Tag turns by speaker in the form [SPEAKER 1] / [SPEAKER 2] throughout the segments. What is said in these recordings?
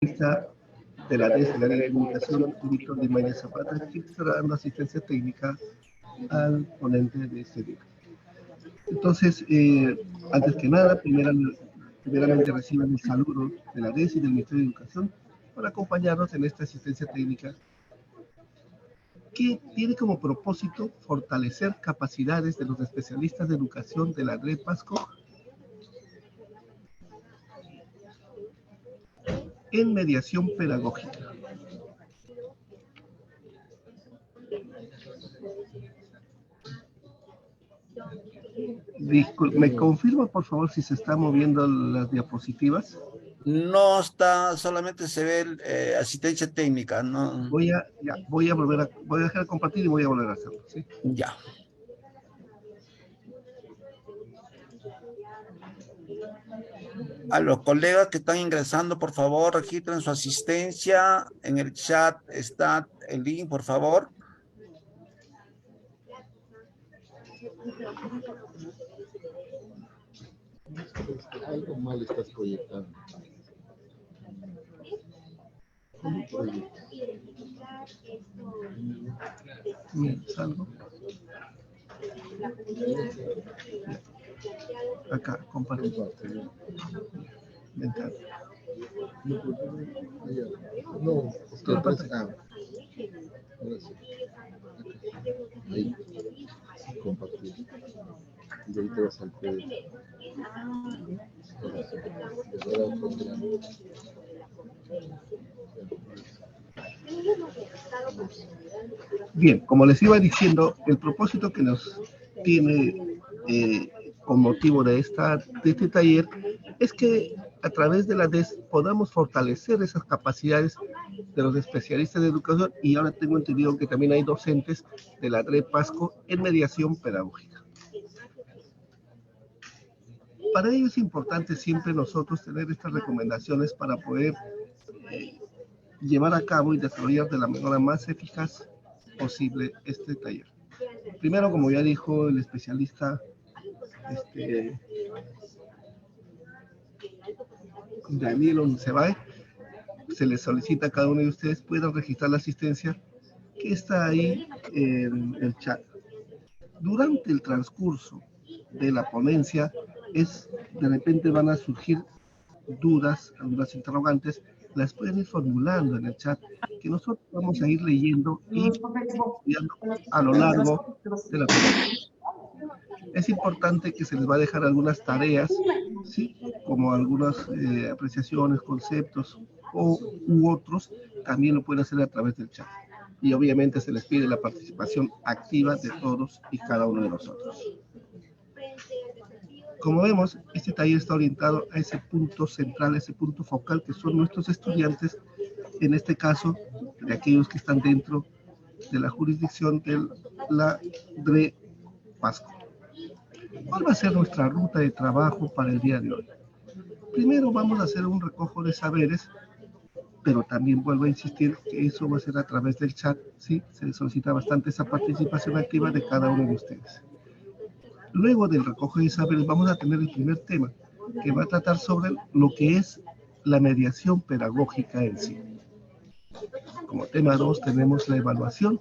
[SPEAKER 1] Lista de la DES, del área de comunicación, Víctor de María Zapata, que estará dando asistencia técnica al ponente de este día. Entonces, antes que nada, primeramente reciban el saludo de la DES y del Ministerio de Educación para acompañarnos en esta asistencia técnica que tiene como propósito fortalecer capacidades de los especialistas de educación de la red Pasco en mediación pedagógica. ¿Me confirma, por favor, si se están moviendo las diapositivas?
[SPEAKER 2] No está, solamente se ve asistencia técnica, ¿no?
[SPEAKER 1] Voy a dejar de compartir y voy a volver a hacerlo, ¿sí?
[SPEAKER 2] Ya. A los colegas que están ingresando, por favor, registren su asistencia. En el chat está el link, por favor.
[SPEAKER 3] Algo mal estás proyectando.
[SPEAKER 1] Salgo. Acá, compartir. Ventana.
[SPEAKER 3] No, usted aparece. Ahora sí. Ahí. Compartir. Y ahorita vas al PDF.
[SPEAKER 1] Bien, como les iba diciendo, el propósito que nos tiene con motivo de este taller es que a través de la DES podamos fortalecer esas capacidades de los especialistas de educación, y ahora tengo entendido que también hay docentes de la red Pasco en mediación pedagógica. Para ello es importante siempre nosotros tener estas recomendaciones para poder llevar a cabo y desarrollar de la manera más eficaz posible este taller. Primero, como ya dijo el especialista Daniel Oncebae, se les solicita a cada uno de ustedes puedan registrar la asistencia que está ahí en el chat. Durante el transcurso de la ponencia, de repente van a surgir dudas, algunas interrogantes, las pueden ir formulando en el chat, que nosotros vamos a ir leyendo y estudiando a lo largo de la ponencia. Es importante que se les va a dejar algunas tareas, ¿sí? Como algunas apreciaciones, conceptos u otros, también lo pueden hacer a través del chat. Y obviamente se les pide la participación activa de todos y cada uno de nosotros. Como vemos, este taller está orientado a ese punto central, a ese punto focal que son nuestros estudiantes, en este caso, de aquellos que están dentro de la jurisdicción de la DRE Pasco. ¿Cuál va a ser nuestra ruta de trabajo para el día de hoy? Primero vamos a hacer un recojo de saberes, pero también vuelvo a insistir que eso va a ser a través del chat, ¿sí? Se solicita bastante esa participación activa de cada uno de ustedes. Luego del recojo de saberes vamos a tener el primer tema, que va a tratar sobre lo que es la mediación pedagógica en sí. Como tema 2 tenemos la evaluación,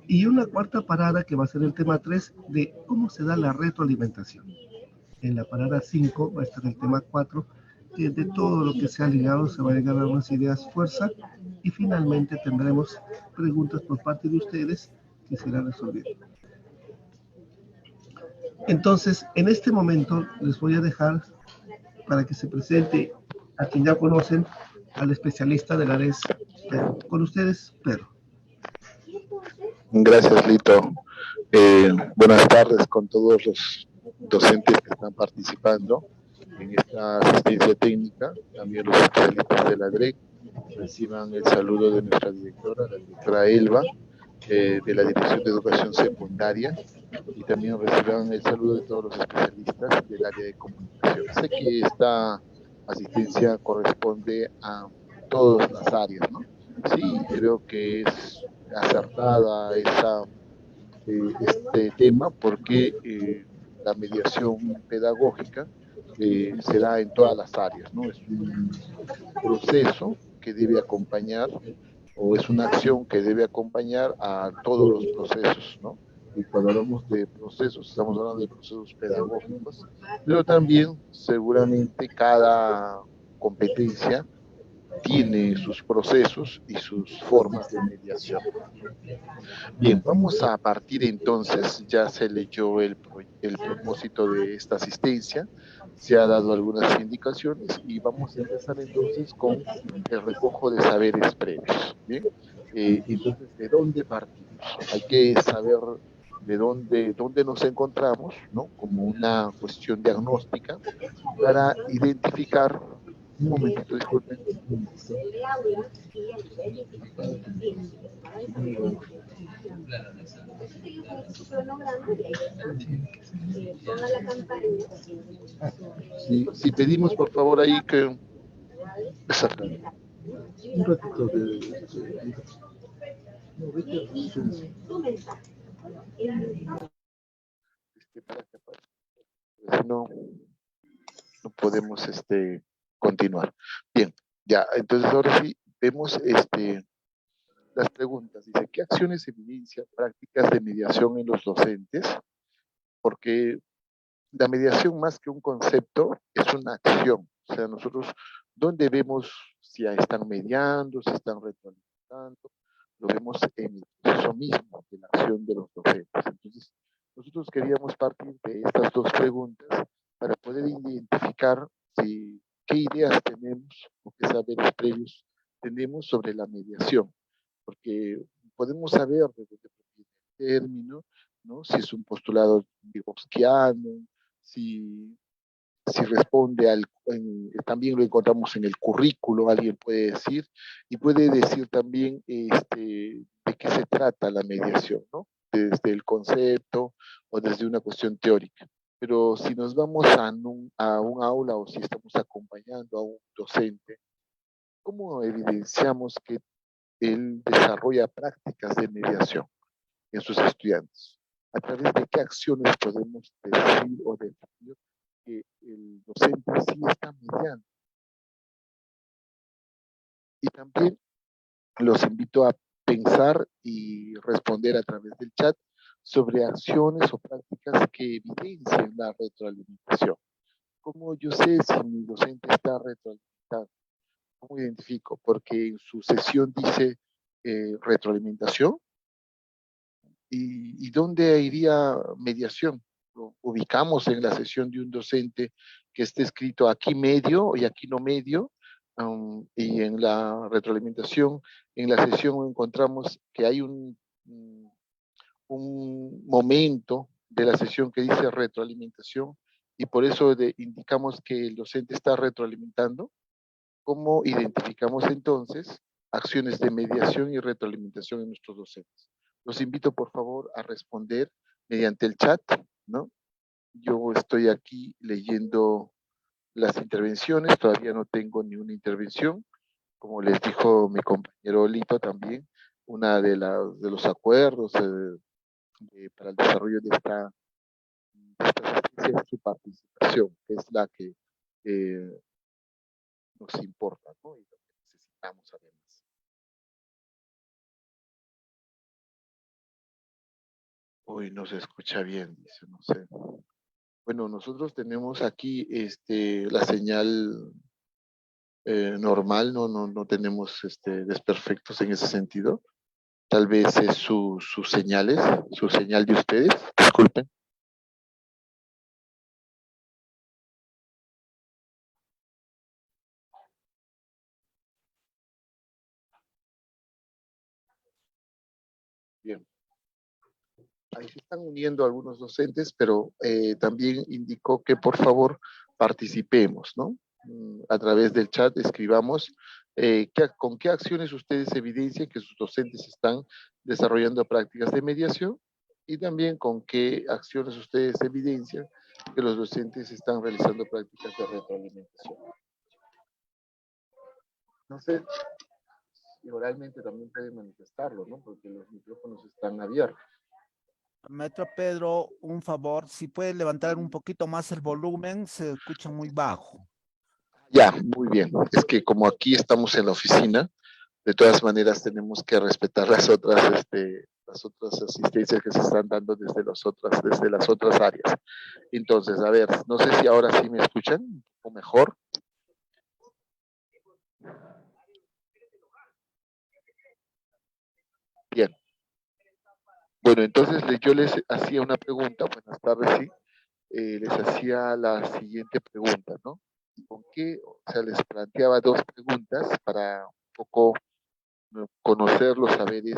[SPEAKER 1] y una cuarta parada que va a ser el tema 3 de cómo se da la retroalimentación. En la parada 5 va a estar el tema 4, que de todo lo que se ha ligado se va a llegar a unas ideas fuerza, y finalmente tendremos preguntas por parte de ustedes que se irán resolviendo. Entonces, en este momento les voy a dejar para que se presente a quien ya conocen, al especialista de la DES. Con ustedes, Pedro.
[SPEAKER 3] Gracias, Lito. Buenas tardes con todos los docentes que están participando en esta asistencia técnica. También los especialistas de la DREC reciban el saludo de nuestra directora, la directora Elba, de la Dirección de Educación Secundaria, y también reciban el saludo de todos los especialistas del área de comunicación. Sé que esta asistencia corresponde a todas las áreas, ¿no? Sí, creo que es acertada este tema porque la mediación pedagógica se da en todas las áreas, ¿no? Es un proceso que debe acompañar o es una acción que debe acompañar a todos los procesos, ¿no? Y cuando hablamos de procesos, estamos hablando de procesos pedagógicos, pero también seguramente cada competencia tiene sus procesos y sus formas de mediación. Bien, vamos a partir entonces, ya se leyó el propósito de esta asistencia, se ha dado algunas indicaciones y vamos a empezar entonces con el recojo de saberes previos. Bien, entonces, ¿de dónde partimos? Hay que saber dónde nos encontramos, ¿no? Como una cuestión diagnóstica para identificar, un momentito, disculpen. Si pedimos por favor ahí que... Exacto. Un ratito de... No, vete, si no, no podemos continuar. Bien, ya, entonces ahora sí vemos las preguntas. Dice, ¿qué acciones evidencian prácticas de mediación en los docentes? Porque la mediación más que un concepto es una acción. O sea, nosotros, ¿dónde vemos si están mediando, si están retroalimentando? Lo vemos en el proceso mismo de la acción de los docentes. Entonces, nosotros queríamos partir de estas dos preguntas para poder identificar qué ideas tenemos o qué saberes previos tenemos sobre la mediación. Porque podemos saber de dónde proviene el término, ¿no? Si es un postulado vygotsquiano, si responde también lo encontramos en el currículo, alguien puede decir, y puede decir también de qué se trata la mediación, ¿no? Desde el concepto o desde una cuestión teórica. Pero si nos vamos a un aula o si estamos acompañando a un docente, ¿cómo evidenciamos que él desarrolla prácticas de mediación en sus estudiantes? ¿A través de qué acciones podemos decir o definir que el docente sí está mediando? Y también los invito a pensar y responder a través del chat sobre acciones o prácticas que evidencien la retroalimentación. ¿Cómo yo sé si mi docente está retroalimentando? ¿Cómo identifico? Porque en su sesión dice retroalimentación. ¿Y dónde iría mediación? Lo ubicamos en la sesión de un docente que esté escrito aquí medio y aquí no medio, y en la retroalimentación, en la sesión encontramos que hay un momento de la sesión que dice retroalimentación y por eso indicamos que el docente está retroalimentando. ¿Cómo identificamos entonces acciones de mediación y retroalimentación en nuestros docentes? Los invito, por favor, a responder mediante el chat, ¿no? Yo estoy aquí leyendo las intervenciones, todavía no tengo ni una intervención. Como les dijo mi compañero Lito también, una de los acuerdos para el desarrollo de esta asistencia es su participación, que es la que nos importa, ¿no? Y lo que necesitamos además. Uy, no se escucha bien, dice, no sé. Bueno, nosotros tenemos aquí la señal normal, no tenemos desperfectos en ese sentido. Tal vez es sus señales, su señal de ustedes. Disculpen. Bien. Ahí se están uniendo algunos docentes, pero también indicó que por favor participemos, ¿no? A través del chat escribamos con qué acciones ustedes evidencian que sus docentes están desarrollando prácticas de mediación y también con qué acciones ustedes evidencian que los docentes están realizando prácticas de retroalimentación. No sé, y oralmente también pueden manifestarlo, ¿no? Porque los micrófonos están abiertos.
[SPEAKER 2] Maestro Pedro, un favor, si puede levantar un poquito más el volumen, se escucha muy bajo.
[SPEAKER 3] Ya, muy bien. Es que como aquí estamos en la oficina, de todas maneras tenemos que respetar las otras asistencias que se están dando desde las otras áreas. Entonces, a ver, no sé si ahora sí me escuchan o mejor. Bien. Bueno, entonces yo les hacía una pregunta, buenas tardes, sí, les hacía la siguiente pregunta, ¿no? ¿Con qué? O sea, les planteaba dos preguntas para un poco conocer los saberes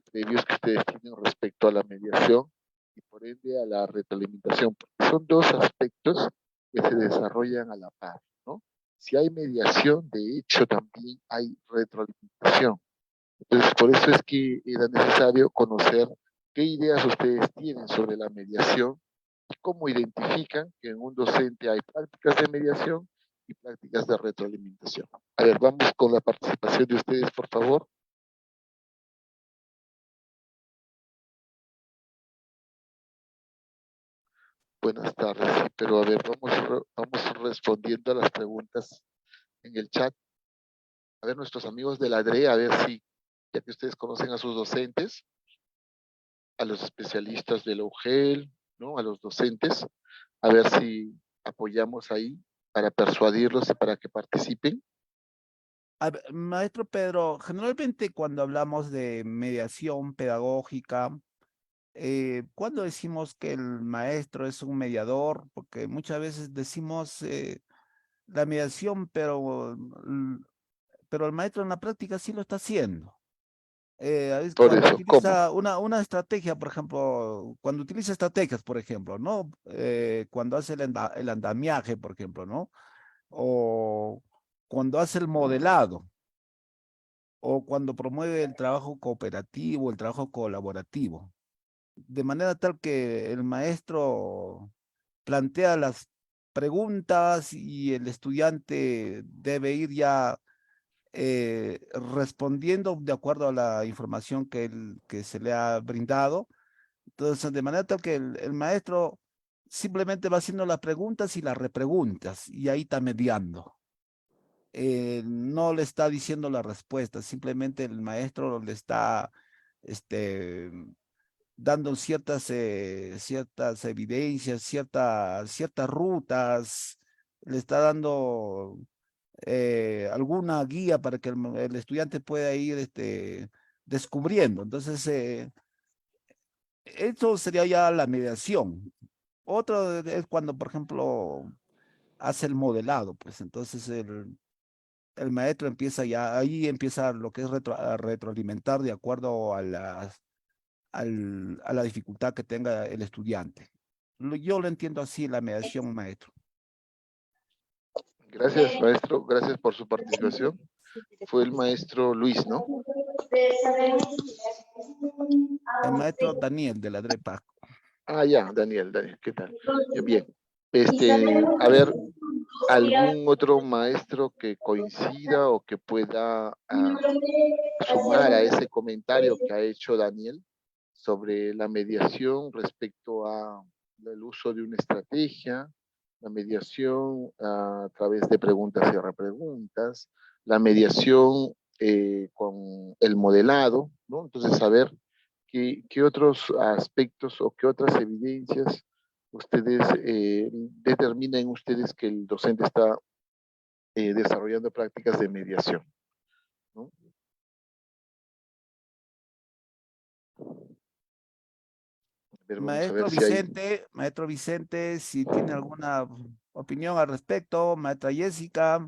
[SPEAKER 3] previos que ustedes tienen respecto a la mediación y por ende a la retroalimentación, porque son dos aspectos que se desarrollan a la par, ¿no? Si hay mediación, de hecho también hay retroalimentación. Entonces, por eso es que era necesario conocer qué ideas ustedes tienen sobre la mediación y cómo identifican que en un docente hay prácticas de mediación y prácticas de retroalimentación. A ver, vamos con la participación de ustedes, por favor. Buenas tardes, sí, pero a ver, vamos respondiendo a las preguntas en el chat. A ver, nuestros amigos de la DRE, a ver si, ya que ustedes conocen a sus docentes, a los especialistas de la UGEL, ¿no? A los docentes, a ver si apoyamos ahí para persuadirlos y para que participen.
[SPEAKER 2] A ver, maestro Pedro, generalmente cuando hablamos de mediación pedagógica, cuando decimos que el maestro es un mediador, porque muchas veces decimos la mediación, pero el maestro en la práctica sí lo está haciendo. Es
[SPEAKER 3] Por
[SPEAKER 2] cuando
[SPEAKER 3] eso, ¿cómo?
[SPEAKER 2] utiliza una estrategia, por ejemplo, cuando utiliza estrategias, por ejemplo, ¿no? Cuando hace el andamiaje, por ejemplo, ¿no? O cuando hace el modelado, o cuando promueve el trabajo cooperativo, el trabajo colaborativo, de manera tal que el maestro plantea las preguntas y el estudiante debe ir ya respondiendo de acuerdo a la información que se le ha brindado. Entonces, de manera tal que el maestro simplemente va haciendo las preguntas y las repreguntas y ahí está mediando. No le está diciendo la respuesta, simplemente el maestro le está este, dando ciertas evidencias, ciertas rutas, le está dando alguna guía para que el estudiante pueda ir descubriendo. Entonces, eso sería ya la mediación. Otro es cuando, por ejemplo, hace el modelado, pues entonces el maestro empieza ya, ahí empieza lo que es a retroalimentar de acuerdo a la dificultad que tenga el estudiante. Yo lo entiendo así, la mediación, maestro.
[SPEAKER 3] Gracias, maestro. Gracias por su participación. Fue el maestro Luis, ¿no?
[SPEAKER 2] El maestro Daniel de la DREPA.
[SPEAKER 3] Ah, ya, Daniel, ¿qué tal? Bien. A ver, ¿algún otro maestro que coincida o que pueda sumar a ese comentario que ha hecho Daniel sobre la mediación respecto al uso de una estrategia, la mediación a través de preguntas y repreguntas, la mediación con el modelado, ¿no? Entonces, saber qué otros aspectos o qué otras evidencias ustedes determinan ustedes que el docente está desarrollando prácticas de mediación, ¿no? A ver, vamos a ver si hay.
[SPEAKER 2] Maestro Vicente, si tiene alguna opinión al respecto, maestra Jessica.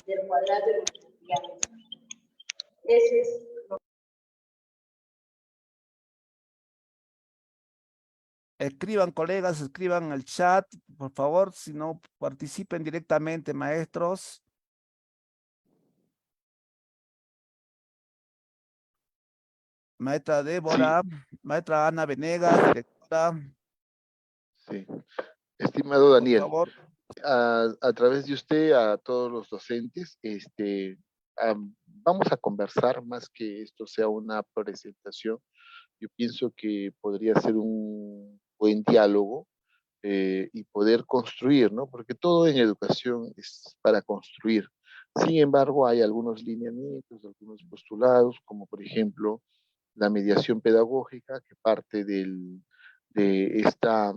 [SPEAKER 4] Del cuadrado de los diámetros. Ese es
[SPEAKER 2] Escriban, colegas, escriban el chat, por favor, si no participen directamente, maestros. Maestra
[SPEAKER 3] Sí,
[SPEAKER 2] Débora, maestra Ana Venegas, directora,
[SPEAKER 3] sí. Estimado
[SPEAKER 2] por
[SPEAKER 3] Daniel,
[SPEAKER 2] favor.
[SPEAKER 3] A través de usted, a todos los docentes, vamos a conversar más que esto sea una presentación. Yo pienso que podría ser un buen diálogo y poder construir, ¿no? Porque todo en educación es para construir. Sin embargo, hay algunos lineamientos, algunos postulados, como por ejemplo la mediación pedagógica, que parte de esta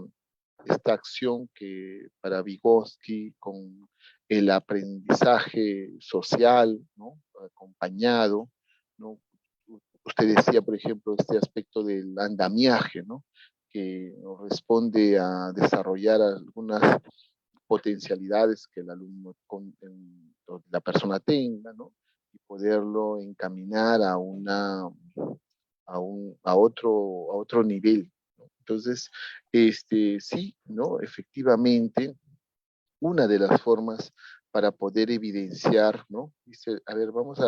[SPEAKER 3] acción que para Vygotsky con el aprendizaje social, ¿no? Acompañado, ¿no? Usted decía, por ejemplo, este aspecto del andamiaje, ¿no? Que nos responde a desarrollar algunas potencialidades que el alumno, la persona tenga, ¿no? Y poderlo encaminar a otro nivel, ¿no? Entonces, sí, ¿no? Efectivamente, una de las formas para poder evidenciar, ¿no? Dice, a ver, vamos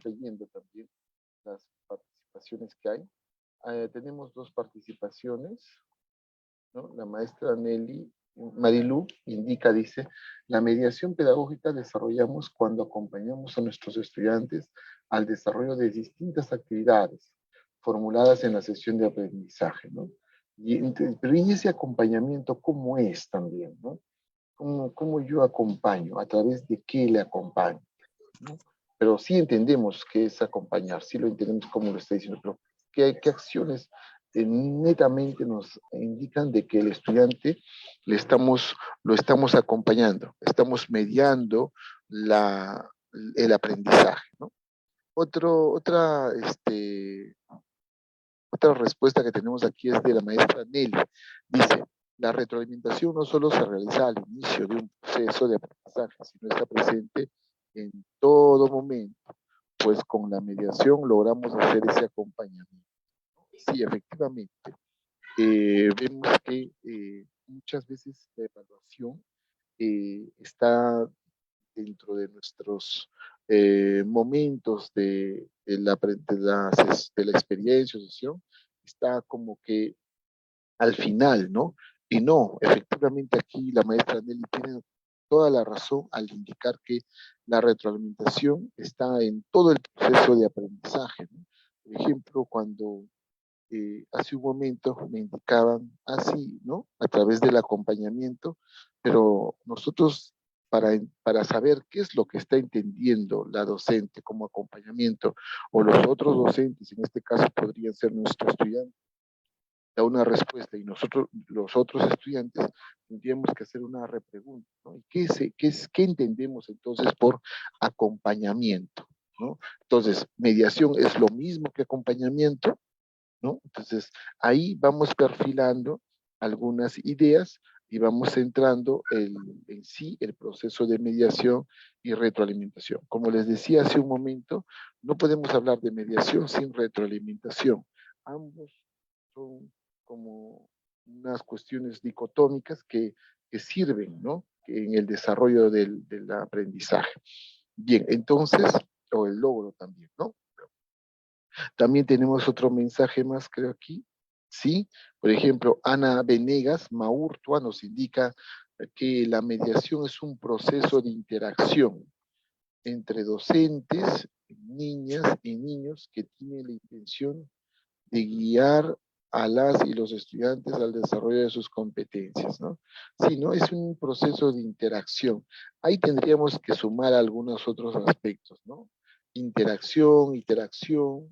[SPEAKER 3] leyendo también las participaciones que hay. Tenemos dos participaciones, ¿no? La maestra Nelly Marilu indica, dice, la mediación pedagógica desarrollamos cuando acompañamos a nuestros estudiantes al desarrollo de distintas actividades formuladas en la sesión de aprendizaje, ¿no? Pero ¿y ese acompañamiento cómo es también, ¿no? ¿Cómo yo acompaño? ¿A través de qué le acompaño? ¿No? Pero sí entendemos qué es acompañar, sí lo entendemos como lo está diciendo, pero ¿qué acciones netamente nos indican de que el estudiante lo estamos acompañando, estamos mediando el aprendizaje, ¿no? Otra respuesta que tenemos aquí es de la maestra Nelly. Dice, la retroalimentación no solo se realiza al inicio de un proceso de aprendizaje, sino está presente en todo momento, pues con la mediación logramos hacer ese acompañamiento. Sí, efectivamente. Vemos que muchas veces la evaluación está dentro de nuestros momentos de la experiencia o sesión, está como que al final, ¿no? Y no, efectivamente aquí la maestra Nelly tiene toda la razón al indicar que la retroalimentación está en todo el proceso de aprendizaje, ¿no? Por ejemplo, cuando hace un momento me indicaban así, ¿no? A través del acompañamiento, pero nosotros para saber qué es lo que está entendiendo la docente como acompañamiento o los otros docentes, en este caso podrían ser nuestros estudiantes, da una respuesta y nosotros, los otros estudiantes, tendríamos que hacer una repregunta, ¿no? ¿Y qué entendemos entonces por acompañamiento, ¿no? Entonces, mediación es lo mismo que acompañamiento, ¿no? Entonces, ahí vamos perfilando algunas ideas y vamos centrando en sí el proceso de mediación y retroalimentación. Como les decía hace un momento, no podemos hablar de mediación sin retroalimentación. Ambos son como unas cuestiones dicotómicas que sirven, ¿no? En el desarrollo del aprendizaje. Bien, entonces, o el logro también, ¿no? También tenemos otro mensaje más, creo aquí, ¿sí? Por ejemplo, Ana Venegas Maurtua nos indica que la mediación es un proceso de interacción entre docentes, niñas y niños que tienen la intención de guiar a las y los estudiantes al desarrollo de sus competencias, ¿no? Sí, ¿no? Es un proceso de interacción. Ahí tendríamos que sumar algunos otros aspectos, ¿no? Interacción,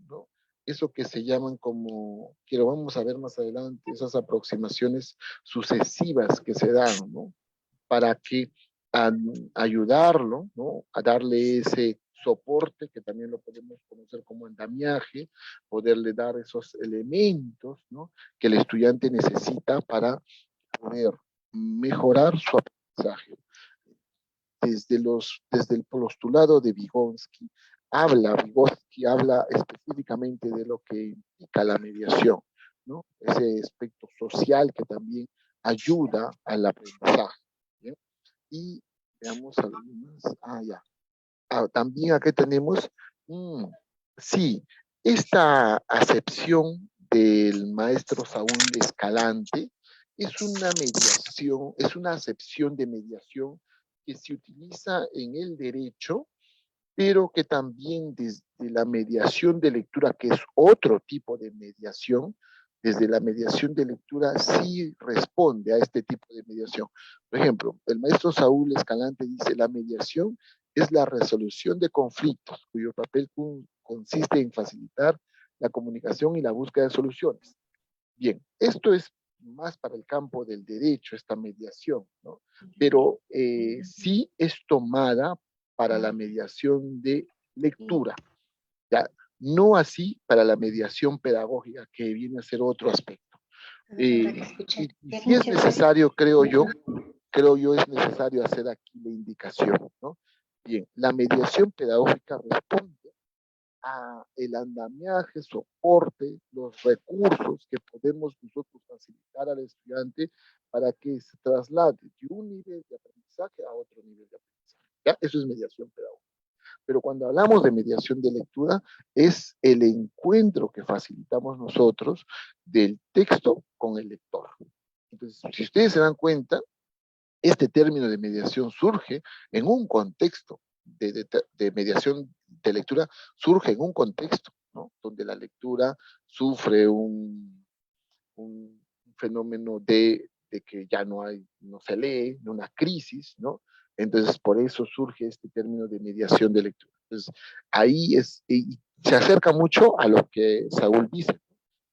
[SPEAKER 3] ¿no? Eso que se llaman como, que lo vamos a ver más adelante, esas aproximaciones sucesivas que se dan, ¿no? Para que a, ayudarlo, ¿no? A darle ese soporte, que también lo podemos conocer como andamiaje, poderle dar esos elementos, ¿no? Que el estudiante necesita para poder mejorar su aprendizaje. Desde el postulado de Vygotsky habla específicamente de lo que implica la mediación, ¿no? Ese aspecto social que también ayuda al aprendizaje. ¿Bien? Y veamos algunas. Ya. También aquí tenemos, sí, esta acepción del maestro Saúl Escalante es una mediación, es una acepción de mediación que se utiliza en el derecho, pero que también desde la mediación de lectura, que es otro tipo de mediación, desde la mediación de lectura sí responde a este tipo de mediación. Por ejemplo, el maestro Saúl Escalante dice, la mediación es la resolución de conflictos, cuyo papel consiste en facilitar la comunicación y la búsqueda de soluciones. Bien, esto es más para el campo del derecho, esta mediación, ¿no? Pero sí es tomada para la mediación de lectura, ¿ya? No así para la mediación pedagógica, que viene a ser otro aspecto. Y si es necesario, creo yo, es necesario hacer aquí la indicación, ¿no? Bien, la mediación pedagógica responde a el andamiaje, soporte, los recursos que podemos nosotros facilitar al estudiante para que se traslade de un nivel de aprendizaje a otro nivel de aprendizaje. ¿Ya? Eso es mediación pedagógica. Pero cuando hablamos de mediación de lectura, es el encuentro que facilitamos nosotros del texto con el lector. Entonces, si ustedes se dan cuenta, este término de mediación surge en un contexto de mediación de lectura, surge en un contexto, ¿no? Donde la lectura sufre un fenómeno de que ya no se lee, de una crisis, ¿no? Entonces, por eso surge este término de mediación de lectura. Entonces, ahí y se acerca mucho a lo que Saúl dice,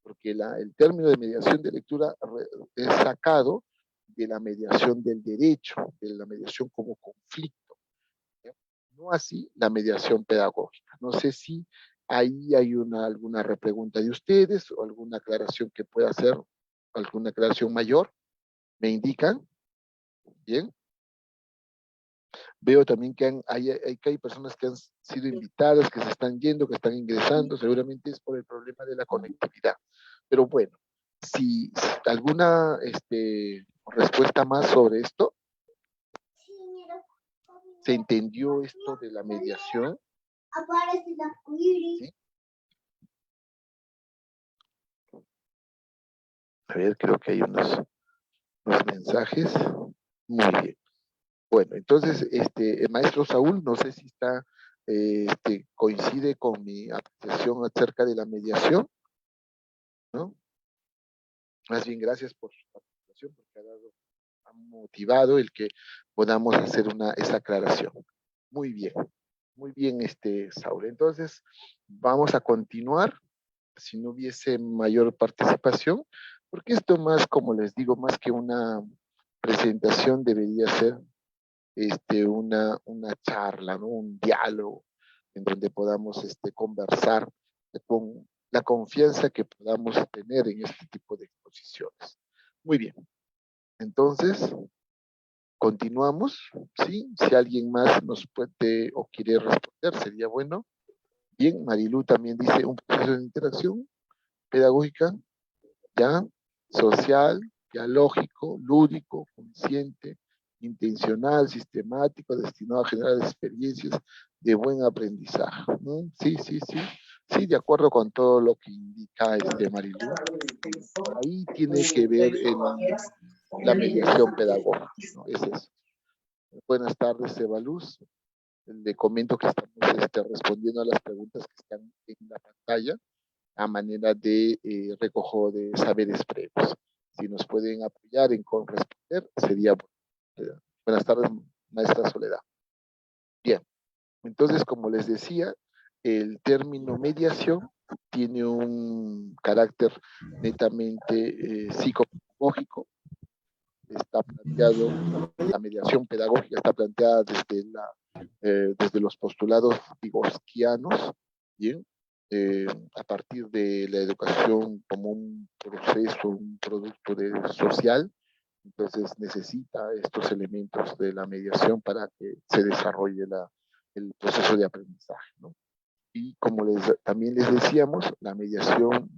[SPEAKER 3] porque el término de mediación de lectura es sacado de la mediación del derecho, de la mediación como conflicto, ¿ya? No así la mediación pedagógica. No sé si ahí hay alguna repregunta de ustedes o alguna aclaración que pueda hacer, alguna aclaración mayor. ¿Me indican? Bien. Veo también que hay personas que han sido invitadas, que se están yendo, que están ingresando, seguramente es por el problema de la conectividad. Pero bueno, si alguna respuesta más sobre esto, ¿se entendió esto de la mediación? ¿Sí? A ver, creo que hay unos mensajes. Muy bien. Bueno, entonces, el maestro Saúl, no sé si está, coincide con mi apreciación acerca de la mediación, ¿no? Más bien, gracias por su participación, porque ha motivado el que podamos hacer esa aclaración. Muy bien, Saúl. Entonces, vamos a continuar, si no hubiese mayor participación, porque esto más, como les digo, más que una presentación, debería ser una charla, ¿no? Un diálogo en donde podamos conversar con la confianza que podamos tener en este tipo de exposiciones. Muy bien. Entonces, continuamos, ¿sí? Si alguien más nos puede o quiere responder, sería bueno. Bien, Marilu también dice un proceso de interacción pedagógica, ya, social, dialógico, lúdico, consciente, intencional, sistemático, destinado a generar experiencias de buen aprendizaje. Sí, de acuerdo con todo lo que indica Marilu. Ahí tiene que ver en la mediación pedagógica, ¿no? Es eso. Buenas tardes, Eva Luz. Le comento que estamos respondiendo a las preguntas que están en la pantalla a manera de recojo de saberes previos. Si nos pueden apoyar en responder, sería bueno. Buenas tardes, maestra Soledad. Bien, entonces, como les decía, el término mediación tiene un carácter netamente psicopedagógico. Está planteado, la mediación pedagógica está planteada desde los postulados vygotsquianos, ¿bien? A partir de la educación como un proceso, un producto social, entonces necesita estos elementos de la mediación para que se desarrolle el proceso de aprendizaje, ¿no? Y como también les decíamos, la mediación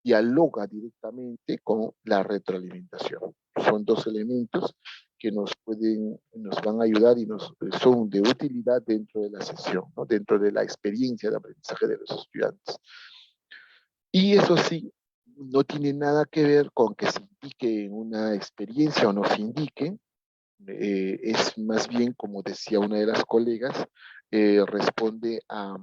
[SPEAKER 3] dialoga directamente con la retroalimentación. Son dos elementos que nos van a ayudar y son de utilidad dentro de la sesión, ¿no? Dentro de la experiencia de aprendizaje de los estudiantes. Y eso sí, no tiene nada que ver con que se indique una experiencia o nos indique, es más bien, como decía una de las colegas, responde a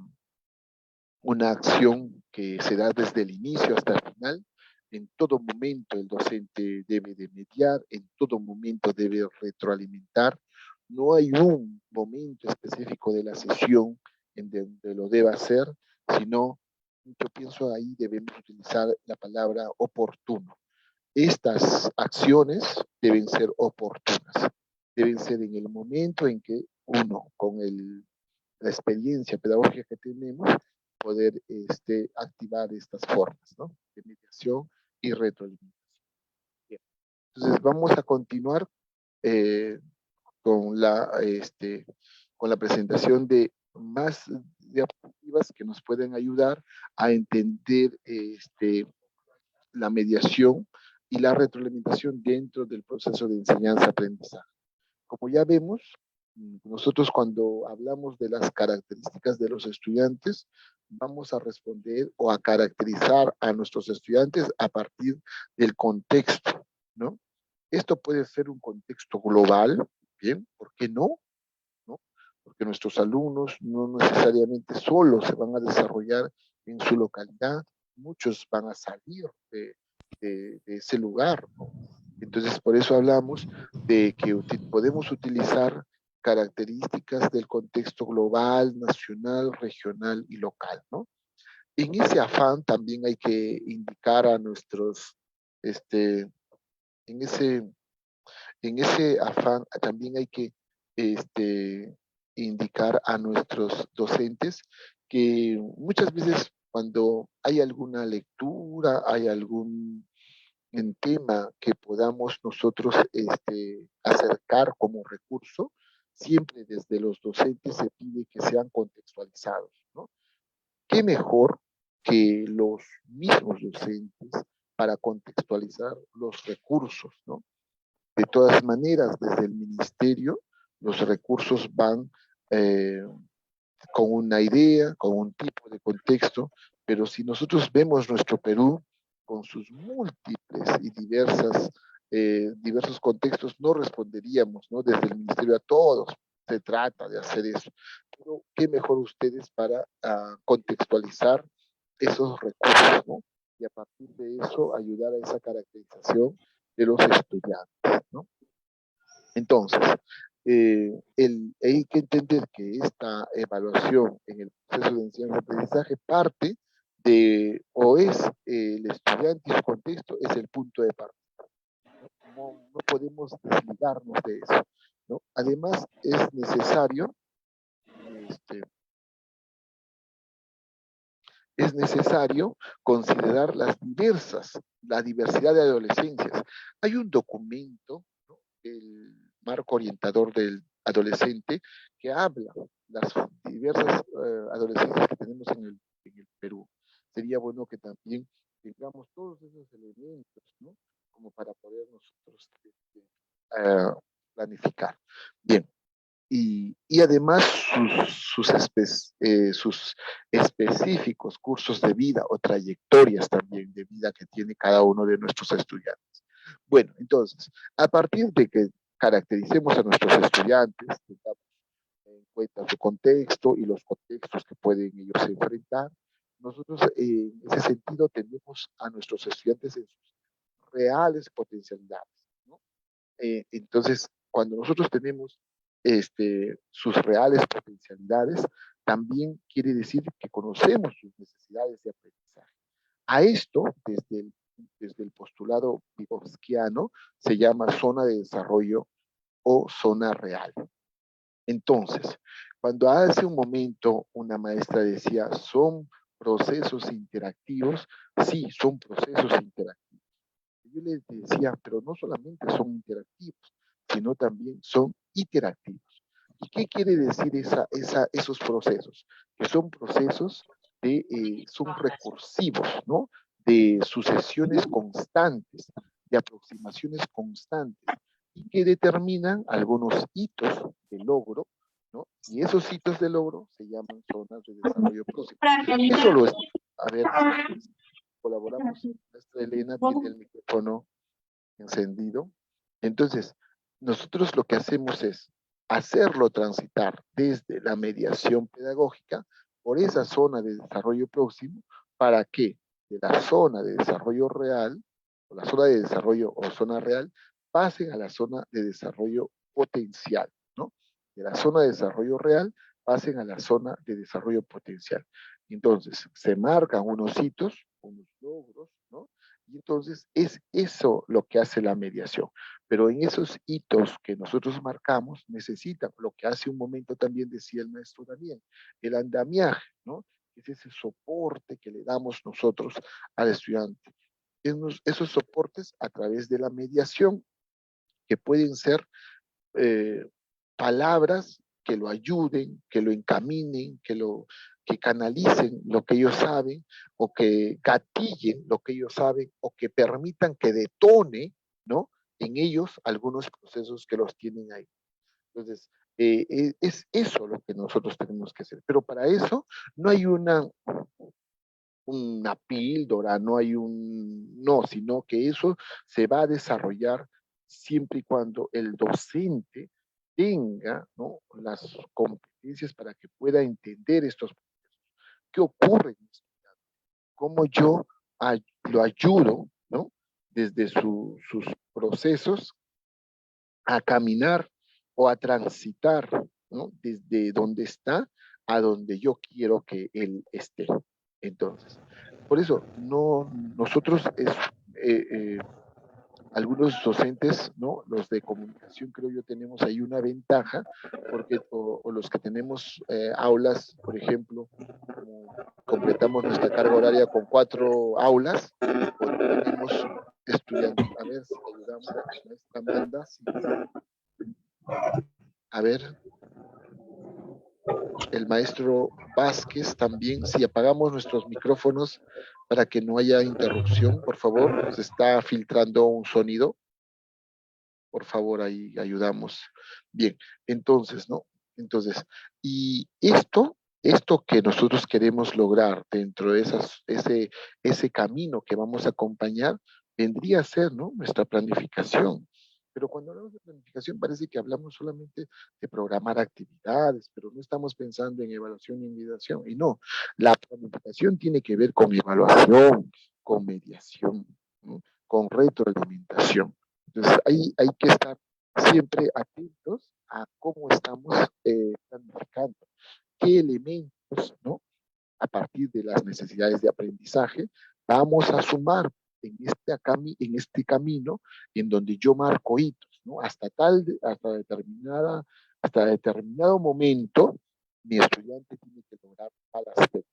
[SPEAKER 3] una acción que se da desde el inicio hasta el final. En todo momento el docente debe de mediar, en todo momento debe retroalimentar. No hay un momento específico de la sesión en donde lo deba hacer, sino, yo pienso ahí debemos utilizar la palabra oportuno. Estas acciones deben ser oportunas, deben ser en el momento en que uno, con la experiencia pedagógica que tenemos, poder activar estas formas, ¿no?, de mediación y retroalimentación. Bien. Entonces vamos a continuar eh, con, con la presentación de más diapositivas que nos pueden ayudar a entender la mediación y la retroalimentación dentro del proceso de enseñanza-aprendizaje. Como ya vemos, nosotros cuando hablamos de las características de los estudiantes, vamos a responder o a caracterizar a nuestros estudiantes a partir del contexto, ¿no? Esto puede ser un contexto global, ¿bien? ¿Por qué no? ¿No? Porque nuestros alumnos no necesariamente solos se van a desarrollar en su localidad, muchos van a salir de ese lugar, ¿no? Entonces, por eso hablamos de que podemos utilizar características del contexto global, nacional, regional y local, ¿no? En ese afán también hay que indicar a nuestros, en ese afán también hay que indicar a nuestros docentes que muchas veces cuando hay alguna lectura, hay algún tema que podamos nosotros acercar como recurso, siempre desde los docentes se pide que sean contextualizados, ¿no? ¿Qué mejor que los mismos docentes para contextualizar los recursos, ¿no? De todas maneras, desde el ministerio, los recursos van con una idea, con un tipo de contexto, pero si nosotros vemos nuestro Perú con sus múltiples y diversos contextos, no responderíamos, ¿no?, desde el ministerio a todos. Se trata de hacer eso. Pero qué mejor ustedes para contextualizar esos recursos, ¿no? Y a partir de eso ayudar a esa caracterización de los estudiantes, ¿no? Entonces, hay que entender que esta evaluación en el proceso de enseñanza-aprendizaje parte de, o es el estudiante y su contexto, es el punto de partida. No podemos desligarnos de eso, ¿no? Además, es necesario considerar la diversidad de adolescencias. Hay un documento, ¿no?, el marco orientador del adolescente, que habla de las diversas adolescencias que tenemos en el Perú. Sería bueno que también tengamos todos esos elementos, ¿no?, como para poder nosotros planificar. Bien. Y además sus específicos cursos de vida o trayectorias también de vida que tiene cada uno de nuestros estudiantes. Bueno, entonces, a partir de que caractericemos a nuestros estudiantes, tengamos en cuenta su contexto y los contextos que pueden ellos enfrentar, nosotros en ese sentido tenemos a nuestros estudiantes en sus reales potencialidades, ¿no? Entonces, cuando nosotros tenemos sus reales potencialidades, también quiere decir que conocemos sus necesidades de aprendizaje. A esto, desde el postulado vygotsquiano, se llama zona de desarrollo o zona real. Entonces, cuando hace un momento una maestra decía, son procesos interactivos, sí, son procesos interactivos. Yo les decía, pero no solamente son interactivos, sino también son iterativos. ¿Y qué quiere decir esos procesos? Que son procesos son recursivos, ¿no? De sucesiones constantes, de aproximaciones constantes, y que determinan algunos hitos de logro, ¿no? Y esos hitos de logro se llaman zonas de desarrollo próximo. Eso lo es. A ver, colaboramos. Nuestra Elena tiene el micrófono encendido. Entonces, nosotros lo que hacemos es hacerlo transitar desde la mediación pedagógica por esa zona de desarrollo próximo, para que de la zona de desarrollo real, o la zona de desarrollo o zona real, pasen a la zona de desarrollo potencial, ¿no? De la zona de desarrollo real pasen a la zona de desarrollo potencial. Entonces, se marcan unos hitos, unos logros, ¿no? Y entonces es eso lo que hace la mediación. Pero en esos hitos que nosotros marcamos, necesitan lo que hace un momento también decía el maestro Daniel, el andamiaje, ¿no? Es ese soporte que le damos nosotros al estudiante. Esos soportes a través de la mediación, que pueden ser eh, palabras que lo ayuden, que lo encaminen, que canalicen lo que ellos saben, o que gatillen lo que ellos saben, o que permitan que detone, ¿no? En ellos algunos procesos que los tienen ahí. Entonces, es eso lo que nosotros tenemos que hacer. Pero para eso no hay una píldora, no hay no, sino que eso se va a desarrollar siempre y cuando el docente tenga, ¿no?, las competencias para que pueda entender estos procesos. ¿Qué ocurre en esto? ¿Cómo yo lo ayudo, ¿no?, desde sus procesos a caminar o a transitar, ¿no?, desde donde está a donde yo quiero que él esté? Entonces, por eso, nosotros eh, eh, algunos docentes, ¿no?, los de comunicación, creo yo, tenemos ahí una ventaja, porque, o los que tenemos aulas, por ejemplo, como completamos nuestra carga horaria con 4 aulas, o tenemos estudiantes. A ver si ayudamos a la maestra Amanda. Sí. A ver, el maestro Vázquez también, si apagamos nuestros micrófonos para que no haya interrupción, por favor, se está filtrando un sonido. Por favor, ahí ayudamos. Bien, entonces, ¿no? Entonces, y esto que nosotros queremos lograr dentro de ese camino que vamos a acompañar, vendría a ser, ¿no?, nuestra planificación. Pero cuando hablamos de planificación parece que hablamos solamente de programar actividades, pero no estamos pensando en evaluación y mediación. Y no, la planificación tiene que ver con evaluación, con mediación, ¿no?, con retroalimentación. Entonces, hay que estar siempre atentos a cómo estamos planificando, qué elementos, ¿no?, a partir de las necesidades de aprendizaje, vamos a sumar en este camino en donde yo marco hitos, ¿no? Hasta determinado momento, mi estudiante tiene que lograr tal aspecto.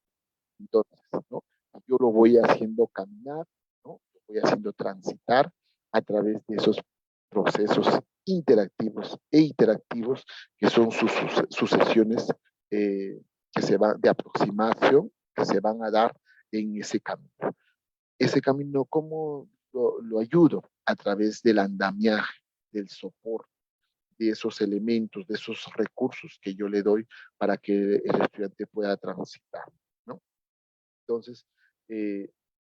[SPEAKER 3] Entonces, ¿no?, yo lo voy haciendo caminar, ¿no?, lo voy haciendo transitar a través de esos procesos interactivos e interactivos, que son sus sucesiones que se van de aproximación, que se van a dar en ese camino. Ese camino, ¿cómo lo ayudo? A través del andamiaje, del soporte, de esos elementos, de esos recursos que yo le doy para que el estudiante pueda transitar, ¿no? Entonces,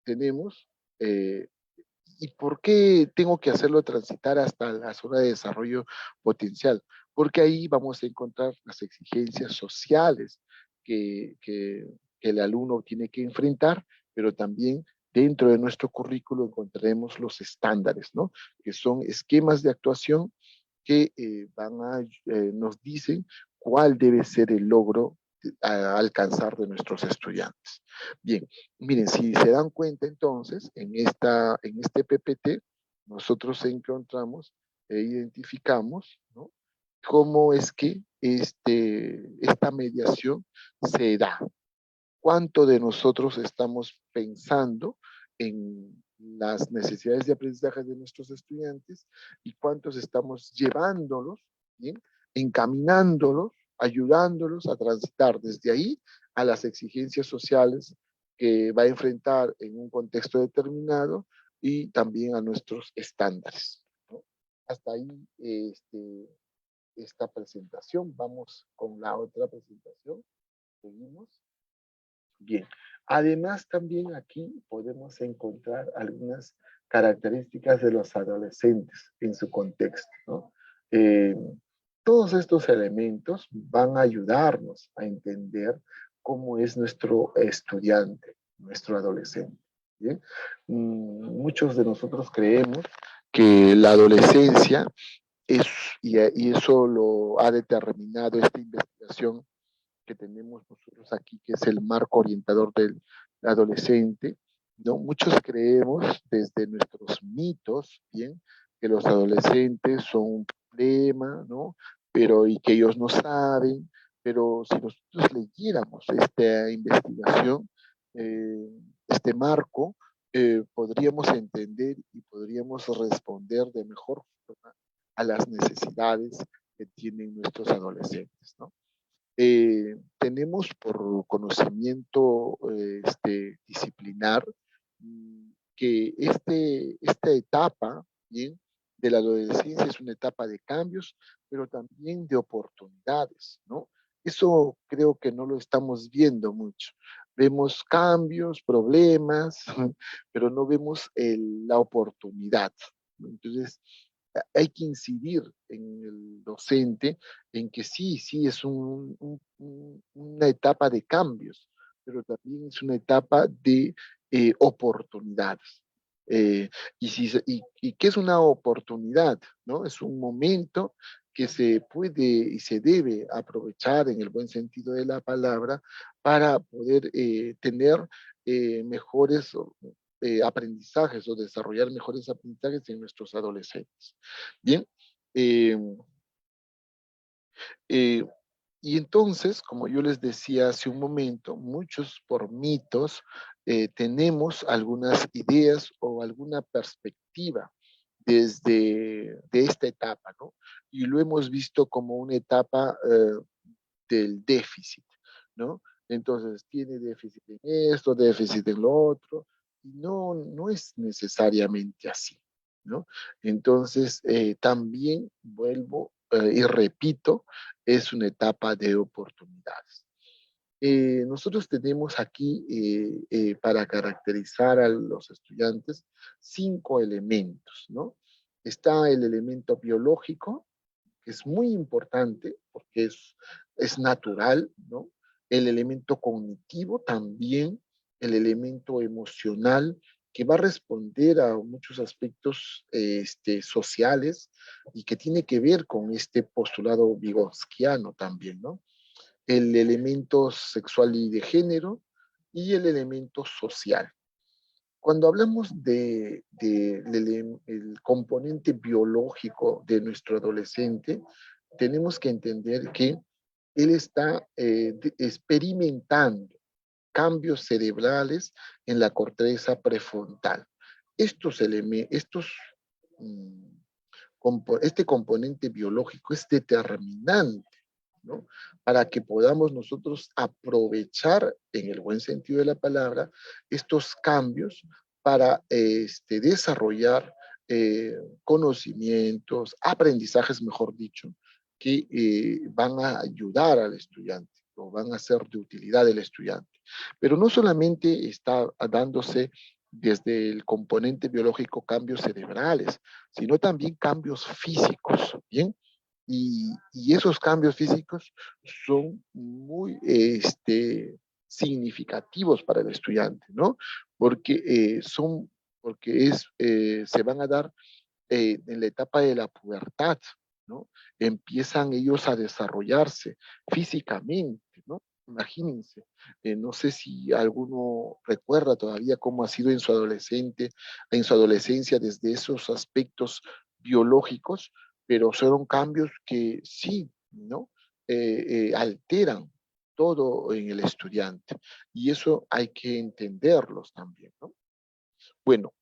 [SPEAKER 3] tenemos, eh, ¿y por qué tengo que hacerlo transitar hasta la zona de desarrollo potencial? Porque ahí vamos a encontrar las exigencias sociales que el alumno tiene que enfrentar, pero también dentro de nuestro currículo encontraremos los estándares, ¿no?, que son esquemas de actuación que nos dicen cuál debe ser el logro a alcanzar de nuestros estudiantes. Bien, miren, si se dan cuenta entonces, en este PPT, nosotros encontramos e identificamos, ¿no?, cómo es que esta mediación se da. ¿Cuánto de nosotros estamos pensando en las necesidades de aprendizaje de nuestros estudiantes y cuántos estamos llevándolos, ¿bien?, encaminándolos, ayudándolos a transitar desde ahí a las exigencias sociales que va a enfrentar en un contexto determinado, y también a nuestros estándares, ¿no? Hasta ahí esta presentación. Vamos con la otra presentación. Seguimos. Bien, además también aquí podemos encontrar algunas características de los adolescentes en su contexto, ¿no? Eh, Todos estos elementos van a ayudarnos a entender cómo es nuestro estudiante, nuestro adolescente. ¿Bien? Muchos de nosotros creemos que la adolescencia es, y eso lo ha determinado esta investigación que tenemos nosotros aquí, que es el marco orientador del adolescente, ¿no? Muchos creemos desde nuestros mitos, ¿bien? Que los adolescentes son un problema, ¿no? Pero y que ellos no saben, pero si nosotros leyéramos esta investigación, eh, este marco, podríamos entender y podríamos responder de mejor forma a las necesidades que tienen nuestros adolescentes, ¿no? Tenemos por conocimiento disciplinar que esta etapa, ¿bien? De la adolescencia es una etapa de cambios, pero también de oportunidades, ¿no? Eso creo que no lo estamos viendo mucho. Vemos cambios, problemas, pero no vemos la oportunidad, ¿no? Entonces, hay que incidir en el docente en que sí, sí, es una etapa de cambios, pero también es una etapa de oportunidades. Y qué es una oportunidad, ¿no? Es un momento que se puede y se debe aprovechar en el buen sentido de la palabra para poder tener mejores aprendizajes o desarrollar mejores aprendizajes en nuestros adolescentes. Bien, eh, eh, y entonces, como yo les decía hace un momento, muchos por mitos tenemos algunas ideas o alguna perspectiva desde de esta etapa, ¿no? Y lo hemos visto como una etapa del déficit, ¿no? Entonces, tiene déficit en esto, déficit en lo otro, y no, no es necesariamente así, ¿no? Entonces, también vuelvo y repito, es una etapa de oportunidades. Nosotros tenemos aquí, para caracterizar a los estudiantes, 5 elementos, ¿no? Está el elemento biológico, que es muy importante porque es natural, ¿no? El elemento cognitivo también, el elemento emocional, que va a responder a muchos aspectos sociales y que tiene que ver con este postulado vygotsiano también, ¿no? El elemento sexual y de género y el elemento social. Cuando hablamos el componente biológico de nuestro adolescente, tenemos que entender que él está experimentando cambios cerebrales en la corteza prefrontal. Mm, este componente biológico es determinante, ¿no? Para que podamos nosotros aprovechar, en el buen sentido de la palabra, estos cambios para desarrollar conocimientos, aprendizajes, mejor dicho, que van a ayudar al estudiante o van a ser de utilidad al estudiante. Pero no solamente está dándose desde el componente biológico cambios cerebrales, sino también cambios físicos, ¿bien? Y esos cambios físicos son muy significativos para el estudiante, ¿no? Porque, se van a dar en la etapa de la pubertad, ¿no? Empiezan ellos a desarrollarse físicamente, ¿no? Imagínense, no sé si alguno recuerda todavía cómo ha sido en su adolescencia desde esos aspectos biológicos, pero son cambios que sí, ¿no? Alteran todo en el estudiante y eso hay que entenderlos también, ¿no? Bueno,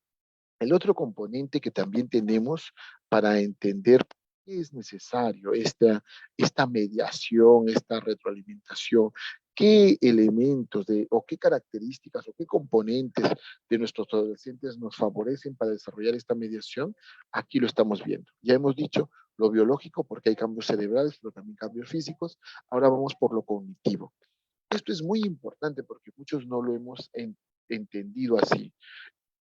[SPEAKER 3] el otro componente que también tenemos para entender por qué es necesario esta mediación, esta retroalimentación, qué elementos o qué características o qué componentes de nuestros adolescentes nos favorecen para desarrollar esta mediación, aquí lo estamos viendo. Ya hemos dicho lo biológico porque hay cambios cerebrales, pero también cambios físicos. Ahora vamos por lo cognitivo. Esto es muy importante porque muchos no lo hemos entendido así.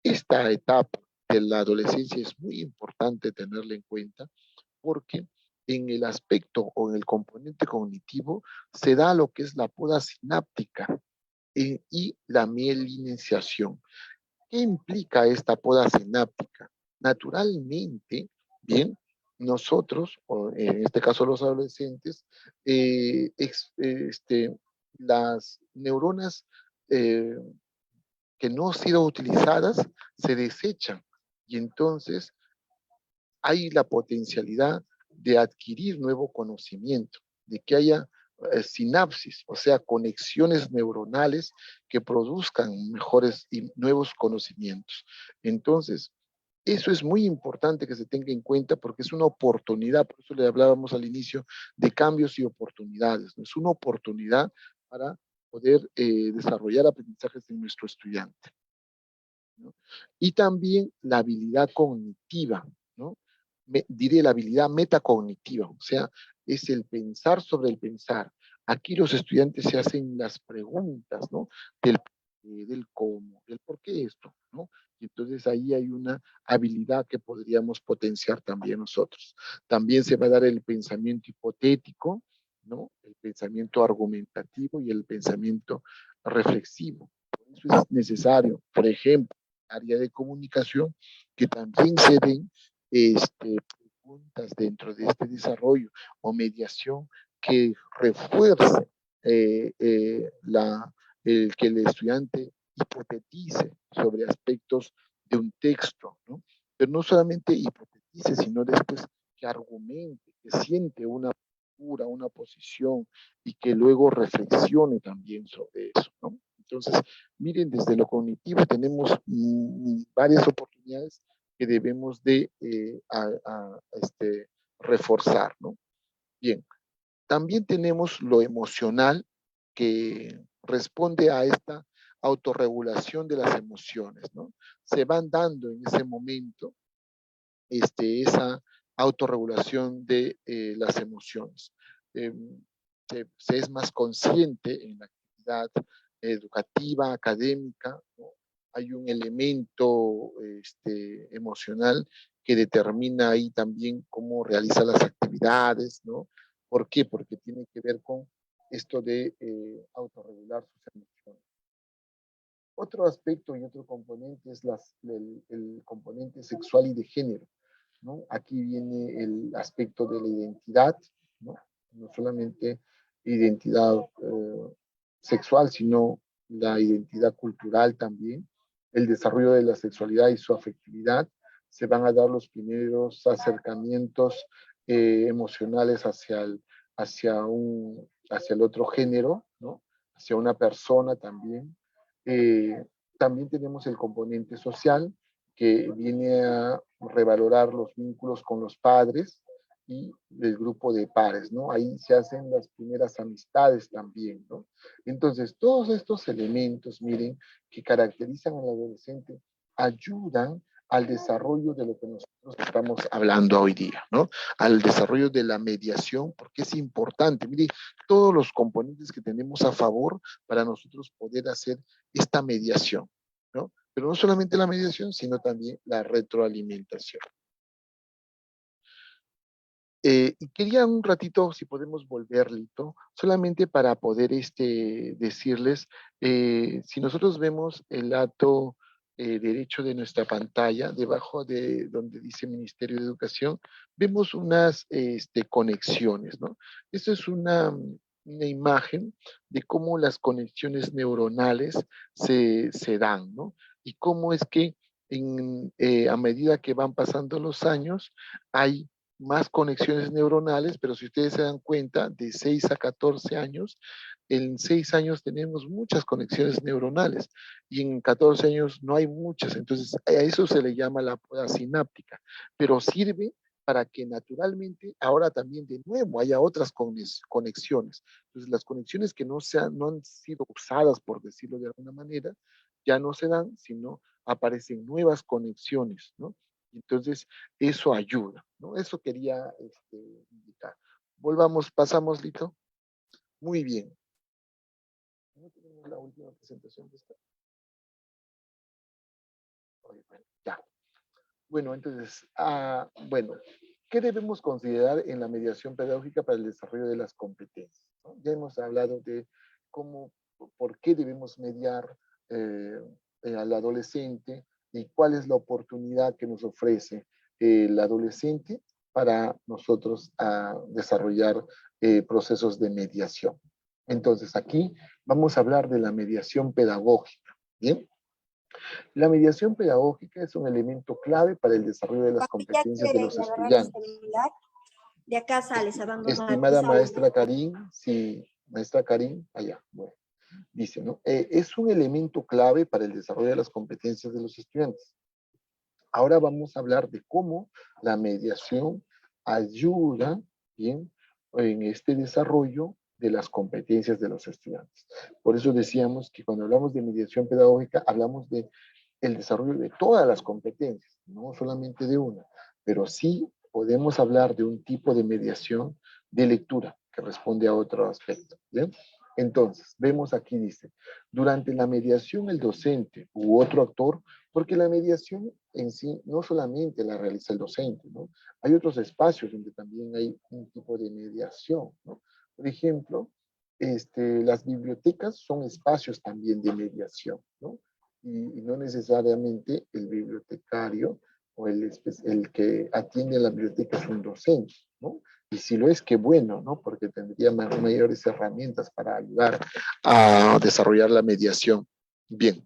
[SPEAKER 3] Esta etapa de la adolescencia es muy importante tenerla en cuenta porque en el aspecto o en el componente cognitivo se da lo que es la poda sináptica y la mielinización. ¿Qué implica esta poda sináptica? Naturalmente, bien, nosotros, o en este caso los adolescentes, las neuronas eh, que no han sido utilizadas se desechan y entonces hay la potencialidad de adquirir nuevo conocimiento, de que haya sinapsis, o sea, conexiones neuronales que produzcan mejores y nuevos conocimientos. Entonces, eso es muy importante que se tenga en cuenta porque es una oportunidad, por eso le hablábamos al inicio de cambios y oportunidades, ¿no? Es una oportunidad para poder desarrollar aprendizajes en nuestro estudiante, ¿no? Y también la habilidad cognitiva, ¿no? Diré la habilidad metacognitiva, o sea, es el pensar sobre el pensar. Aquí los estudiantes se hacen las preguntas, ¿no? Del cómo, del por qué esto, ¿no? Y entonces ahí hay una habilidad que podríamos potenciar también nosotros. También se va a dar el pensamiento hipotético, ¿no? El pensamiento argumentativo y el pensamiento reflexivo. Por eso es necesario, por ejemplo, área de comunicación, que también se den preguntas dentro de este desarrollo o mediación que refuerce que el estudiante hipotetice sobre aspectos de un texto, ¿no? Pero no solamente hipotetice, sino después que argumente, que siente una postura, una posición y que luego reflexione también sobre eso, ¿no? Entonces, miren, desde lo cognitivo tenemos varias oportunidades que debemos de reforzar, ¿no? Bien, también tenemos lo emocional que responde a esta autorregulación de las emociones, ¿no? Se van dando en ese momento esa autorregulación de las emociones. Eh, se es más consciente en la actividad educativa, académica, ¿no? Hay un elemento emocional que determina ahí también cómo realiza las actividades, ¿no? ¿Por qué? Porque tiene que ver con esto de autorregular sus emociones. Otro aspecto y otro componente es el componente sexual y de género, ¿no? Aquí viene el aspecto de la identidad, ¿no? No solamente identidad sexual, sino la identidad cultural también, el desarrollo de la sexualidad y su afectividad. Se van a dar los primeros acercamientos emocionales hacia el otro género, ¿no? Hacia una persona también. Eh, También tenemos el componente social, que viene a revalorar los vínculos con los padres y el grupo de pares, ¿no? Ahí se hacen las primeras amistades también, ¿no? Entonces, todos estos elementos, miren, que caracterizan al adolescente, ayudan al desarrollo de lo que nosotros estamos hablando hoy día, ¿no? Al desarrollo de la mediación, porque es importante, miren, todos los componentes que tenemos a favor para nosotros poder hacer esta mediación, ¿no? Pero no solamente la mediación, sino también la retroalimentación. Y quería un ratito, si podemos volver, Lito, solamente para poder decirles, si nosotros vemos el lado derecho de nuestra pantalla, debajo de donde dice Ministerio de Educación, vemos unas conexiones, ¿no? Esto es una imagen de cómo las conexiones neuronales se dan, ¿no? Y cómo es que a medida que van pasando los años, hay más conexiones neuronales, pero si ustedes se dan cuenta, de 6 a 14 años, en 6 años tenemos muchas conexiones neuronales y en 14 años no hay muchas. Entonces, a eso se le llama la poda sináptica, pero sirve para que naturalmente ahora también de nuevo haya otras conexiones. Entonces, las conexiones que no han sido usadas, por decirlo de alguna manera, ya no se dan, sino aparecen nuevas conexiones, ¿no? Entonces, eso ayuda, ¿no? Eso quería indicar. Volvamos, pasamos, Lito. Muy bien. ¿No tenemos la última presentación de esta? Bueno, ya. Bueno, entonces, bueno, ¿qué debemos considerar en la mediación pedagógica para el desarrollo de las competencias? ¿No? Ya hemos hablado de cómo, por qué debemos mediar eh, al adolescente y cuál es la oportunidad que nos ofrece el adolescente para nosotros desarrollar procesos de mediación. Entonces, aquí vamos a hablar de la mediación pedagógica. ¿Bien? La mediación pedagógica es un elemento clave para el desarrollo de las
[SPEAKER 5] Cuando ya
[SPEAKER 3] competencias de los
[SPEAKER 5] quieres agarrar el
[SPEAKER 3] estudiantes.
[SPEAKER 5] celular, de acá sales, abandonar y
[SPEAKER 3] Estimada
[SPEAKER 5] sales.
[SPEAKER 3] maestra Karim, sí, maestra Karim, allá, bueno, dice, ¿no? Es un elemento clave para el desarrollo de las competencias de los estudiantes. Ahora vamos a hablar de cómo la mediación ayuda, ¿bien?, en este desarrollo de las competencias de los estudiantes. Por eso decíamos que cuando hablamos de mediación pedagógica, hablamos de el desarrollo de todas las competencias, no solamente de una, pero sí podemos hablar de un tipo de mediación de lectura que responde a otro aspecto. ¿Bien? Entonces, vemos aquí, dice, durante la mediación el docente u otro actor, porque la mediación en sí no solamente la realiza el docente, ¿no? Hay otros espacios donde también hay un tipo de mediación, ¿no? Por ejemplo, las bibliotecas son espacios también de mediación, ¿no? Y no necesariamente el bibliotecario o el que atiende la biblioteca es un docente, ¿no? Y si lo es, qué bueno, ¿no? Porque tendría mayores herramientas para ayudar a desarrollar la mediación. Bien.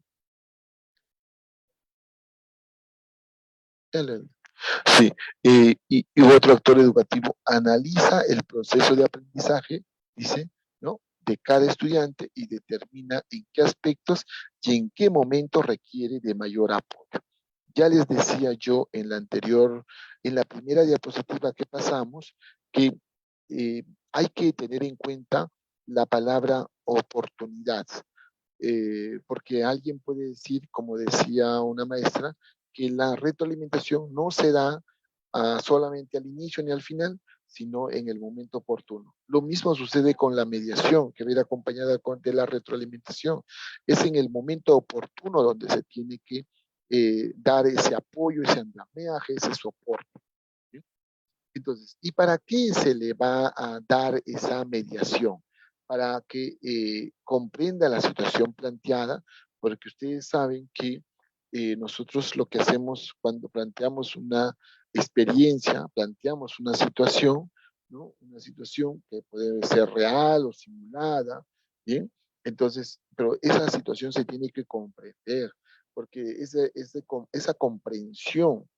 [SPEAKER 3] Sí, y otro actor educativo analiza el proceso de aprendizaje, dice, ¿no?, de cada estudiante y determina en qué aspectos y en qué momento requiere de mayor apoyo. Ya les decía yo en la primera diapositiva que pasamos, que hay que tener en cuenta la palabra oportunidad, porque alguien puede decir, como decía una maestra, que la retroalimentación no se da solamente al inicio ni al final, sino en el momento oportuno. Lo mismo sucede con la mediación, que viene acompañada de la retroalimentación. Es en el momento oportuno donde se tiene que dar ese apoyo, ese andamiaje, ese soporte. ¿Sí? Entonces, ¿y para qué se le va a dar esa mediación? Para que comprenda la situación planteada, porque ustedes saben que nosotros lo que hacemos cuando planteamos una experiencia, planteamos una situación, ¿no? Una situación que puede ser real o simulada, ¿bien? Entonces, pero esa situación se tiene que comprender, porque esa comprensión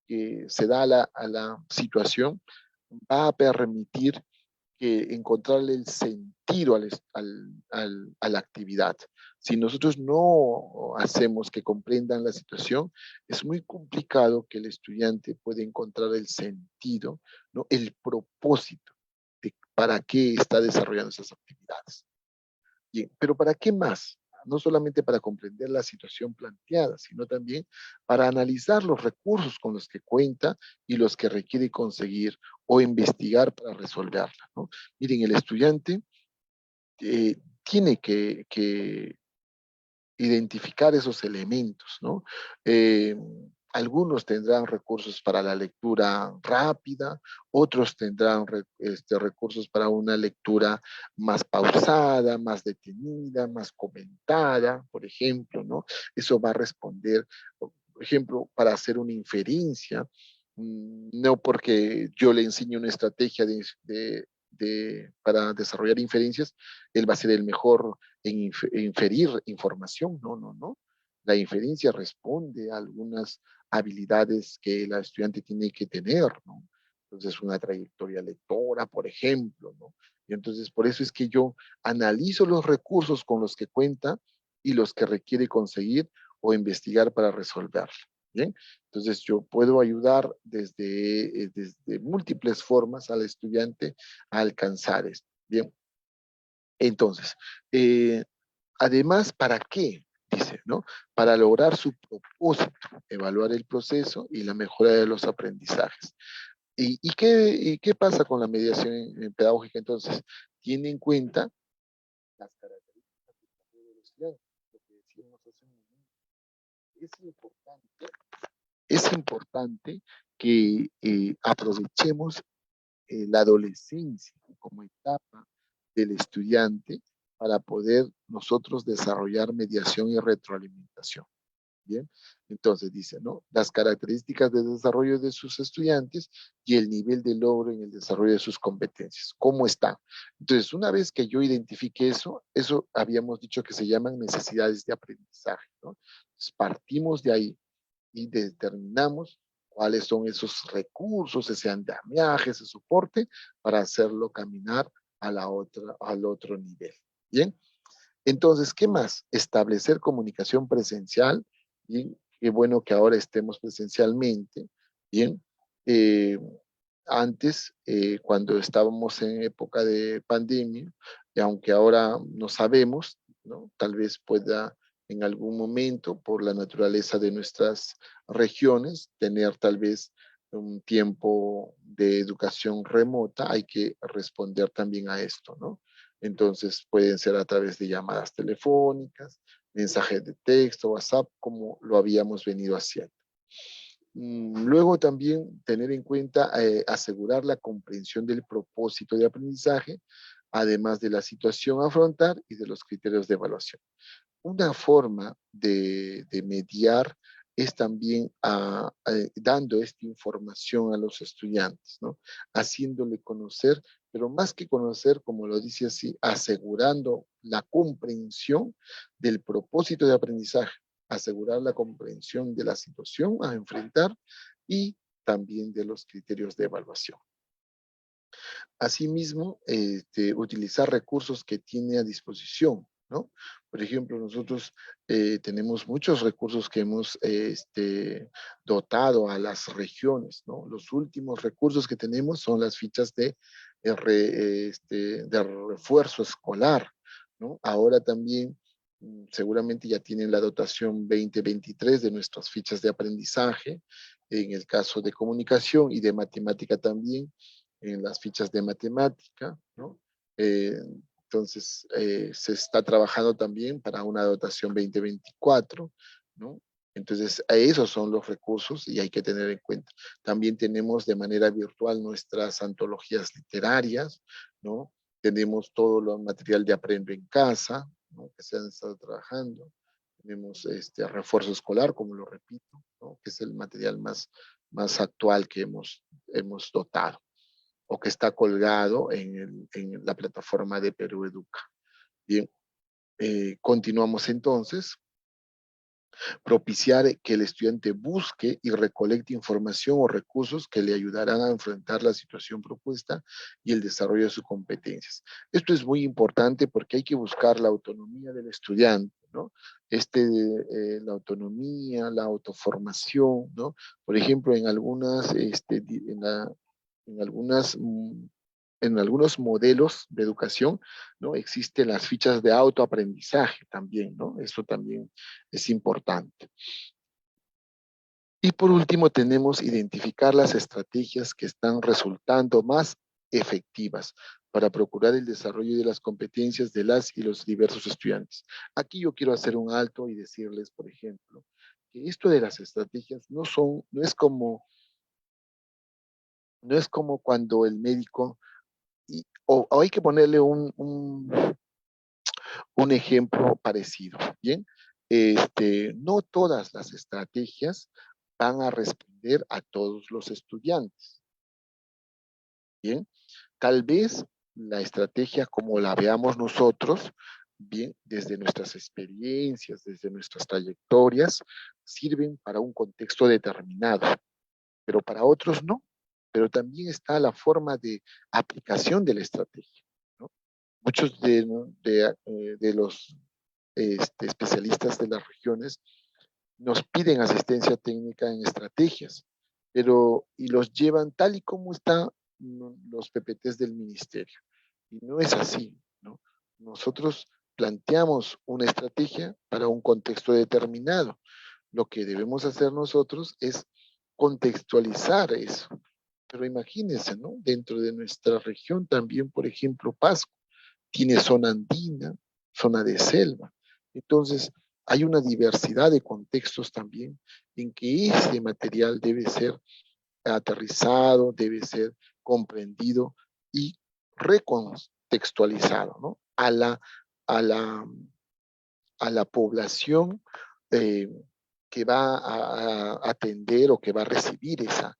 [SPEAKER 3] que se da a la situación va a permitir que encontrarle el sentido a la actividad. Si nosotros no hacemos que comprendan la situación, es muy complicado que el estudiante pueda encontrar el sentido, ¿no?, el propósito de para qué está desarrollando esas actividades. Bien, pero ¿para qué más? No solamente para comprender la situación planteada, sino también para analizar los recursos con los que cuenta y los que requiere conseguir o investigar para resolverla, ¿no? Miren, el estudiante tiene que identificar esos elementos, ¿no? Algunos tendrán recursos para la lectura rápida, otros tendrán recursos para una lectura más pausada, más detenida, más comentada, por ejemplo, ¿no? Eso va a responder, por ejemplo, para hacer una inferencia, no porque yo le enseñe una estrategia para desarrollar inferencias, él va a ser el mejor en inferir información. No, no, no. La inferencia responde a algunas habilidades que el estudiante tiene que tener, ¿no? Entonces, una trayectoria lectora, por ejemplo, ¿no? Y entonces, por eso es que yo analizo los recursos con los que cuenta y los que requiere conseguir o investigar para resolverlo. ¿Bien? Entonces, yo puedo ayudar desde múltiples formas al estudiante a alcanzar esto. Bien. Entonces, además, ¿para qué? Dice, ¿no? Para lograr su propósito, evaluar el proceso y la mejora de los aprendizajes. ¿Y qué pasa con la mediación pedagógica? Entonces, tiene en cuenta las características de los estudiantes, lo que decíamos hace un momento. Es importante es importante que aprovechemos la adolescencia como etapa del estudiante para poder nosotros desarrollar mediación y retroalimentación. Bien, entonces dice, ¿no? Las características de desarrollo de sus estudiantes y el nivel de logro en el desarrollo de sus competencias. ¿Cómo están? Entonces, una vez que yo identifique eso habíamos dicho que se llaman necesidades de aprendizaje, ¿no? Entonces, partimos de ahí y determinamos cuáles son esos recursos, ese andamiaje, ese soporte para hacerlo caminar al otro nivel. Bien, entonces, ¿qué más? Establecer comunicación presencial. Bien, qué bueno que ahora estemos presencialmente. Bien, eh, antes, cuando estábamos en época de pandemia, y aunque ahora no sabemos, ¿no? Tal vez pueda en algún momento, por la naturaleza de nuestras regiones, tener tal vez un tiempo de educación remota, hay que responder también a esto, ¿no? Entonces pueden ser a través de llamadas telefónicas, mensajes de texto, WhatsApp, como lo habíamos venido haciendo. Luego también tener en cuenta asegurar la comprensión del propósito de aprendizaje, además de la situación a afrontar y de los criterios de evaluación. Una forma de mediar es también dando esta información a los estudiantes, ¿no? Haciéndole conocer, pero más que conocer, como lo dice así, asegurando la comprensión del propósito de aprendizaje, asegurar la comprensión de la situación a enfrentar y también de los criterios de evaluación. Asimismo, utilizar recursos que tiene a disposición, ¿no? Por ejemplo, nosotros tenemos muchos recursos que hemos dotado a las regiones, ¿no? Los últimos recursos que tenemos son las fichas de refuerzo escolar, ¿no? Ahora también seguramente ya tienen la dotación 2023 de nuestras fichas de aprendizaje, en el caso de comunicación y de matemática también, en las fichas de matemática, ¿no? Entonces, se está trabajando también para una dotación 2024, ¿no? Entonces, esos son los recursos y hay que tener en cuenta. También tenemos de manera virtual nuestras antologías literarias, ¿no? Tenemos todo el material de Aprendo en Casa, ¿no? Que se han estado trabajando. Tenemos refuerzo escolar, como lo repito, ¿no? Que es el material más actual que hemos dotado o que está colgado en la plataforma de Perú Educa. Bien, continuamos entonces. Propiciar que el estudiante busque y recolecte información o recursos que le ayudarán a enfrentar la situación propuesta y el desarrollo de sus competencias. Esto es muy importante porque hay que buscar la autonomía del estudiante, ¿no? La autonomía, la autoformación, ¿no? Por ejemplo, en algunos modelos de educación, ¿no? Existen las fichas de autoaprendizaje también, ¿no? Eso también es importante. Y por último, tenemos identificar las estrategias que están resultando más efectivas para procurar el desarrollo de las competencias de las y los diversos estudiantes. Aquí yo quiero hacer un alto y decirles, por ejemplo, que esto de las estrategias no es como cuando el médico, o hay que ponerle un ejemplo parecido, ¿bien? No todas las estrategias van a responder a todos los estudiantes, ¿bien? Tal vez la estrategia como la veamos nosotros, bien, desde nuestras experiencias, desde nuestras trayectorias, sirven para un contexto determinado, pero para otros no. Pero también está la forma de aplicación de la estrategia, ¿no? Muchos de los especialistas de las regiones nos piden asistencia técnica en estrategias, y los llevan tal y como están los PPTs del ministerio. Y no es así, ¿no? Nosotros planteamos una estrategia para un contexto determinado. Lo que debemos hacer nosotros es contextualizar eso. Pero imagínense, ¿no? Dentro de nuestra región también, por ejemplo, Pasco tiene zona andina, zona de selva. Entonces, hay una diversidad de contextos también en que ese material debe ser aterrizado, debe ser comprendido y recontextualizado, ¿no? A la, a la población eh, que va a atender o que va a recibir esa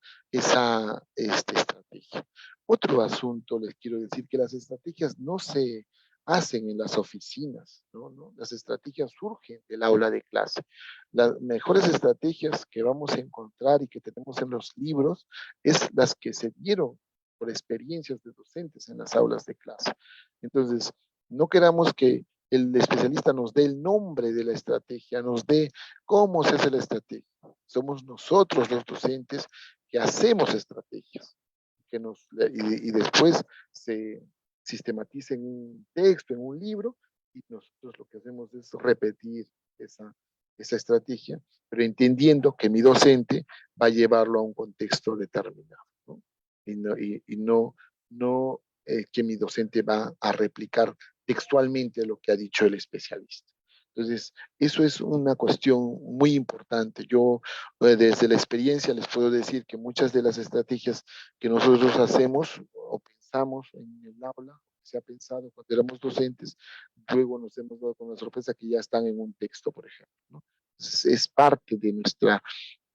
[SPEAKER 3] estrategia. Otro asunto, les quiero decir que las estrategias no se hacen en las oficinas, ¿no? ¿No? Las estrategias surgen del aula de clase. Las mejores estrategias que vamos a encontrar y que tenemos en los libros es las que se dieron por experiencias de docentes en las aulas de clase. Entonces, no queramos que el especialista nos dé el nombre de la estrategia, nos dé cómo se hace la estrategia. Somos nosotros los docentes que hacemos estrategias y después se sistematiza en un texto, en un libro, y nosotros lo que hacemos es repetir esa estrategia, pero entendiendo que mi docente va a llevarlo a un contexto determinado, ¿no? No que mi docente va a replicar textualmente lo que ha dicho el especialista. Entonces, eso es una cuestión muy importante. Yo, desde la experiencia, les puedo decir que muchas de las estrategias que nosotros hacemos o pensamos en el aula, se ha pensado cuando éramos docentes, luego nos hemos dado con la sorpresa que ya están en un texto, por ejemplo, ¿no? Entonces, es parte de nuestra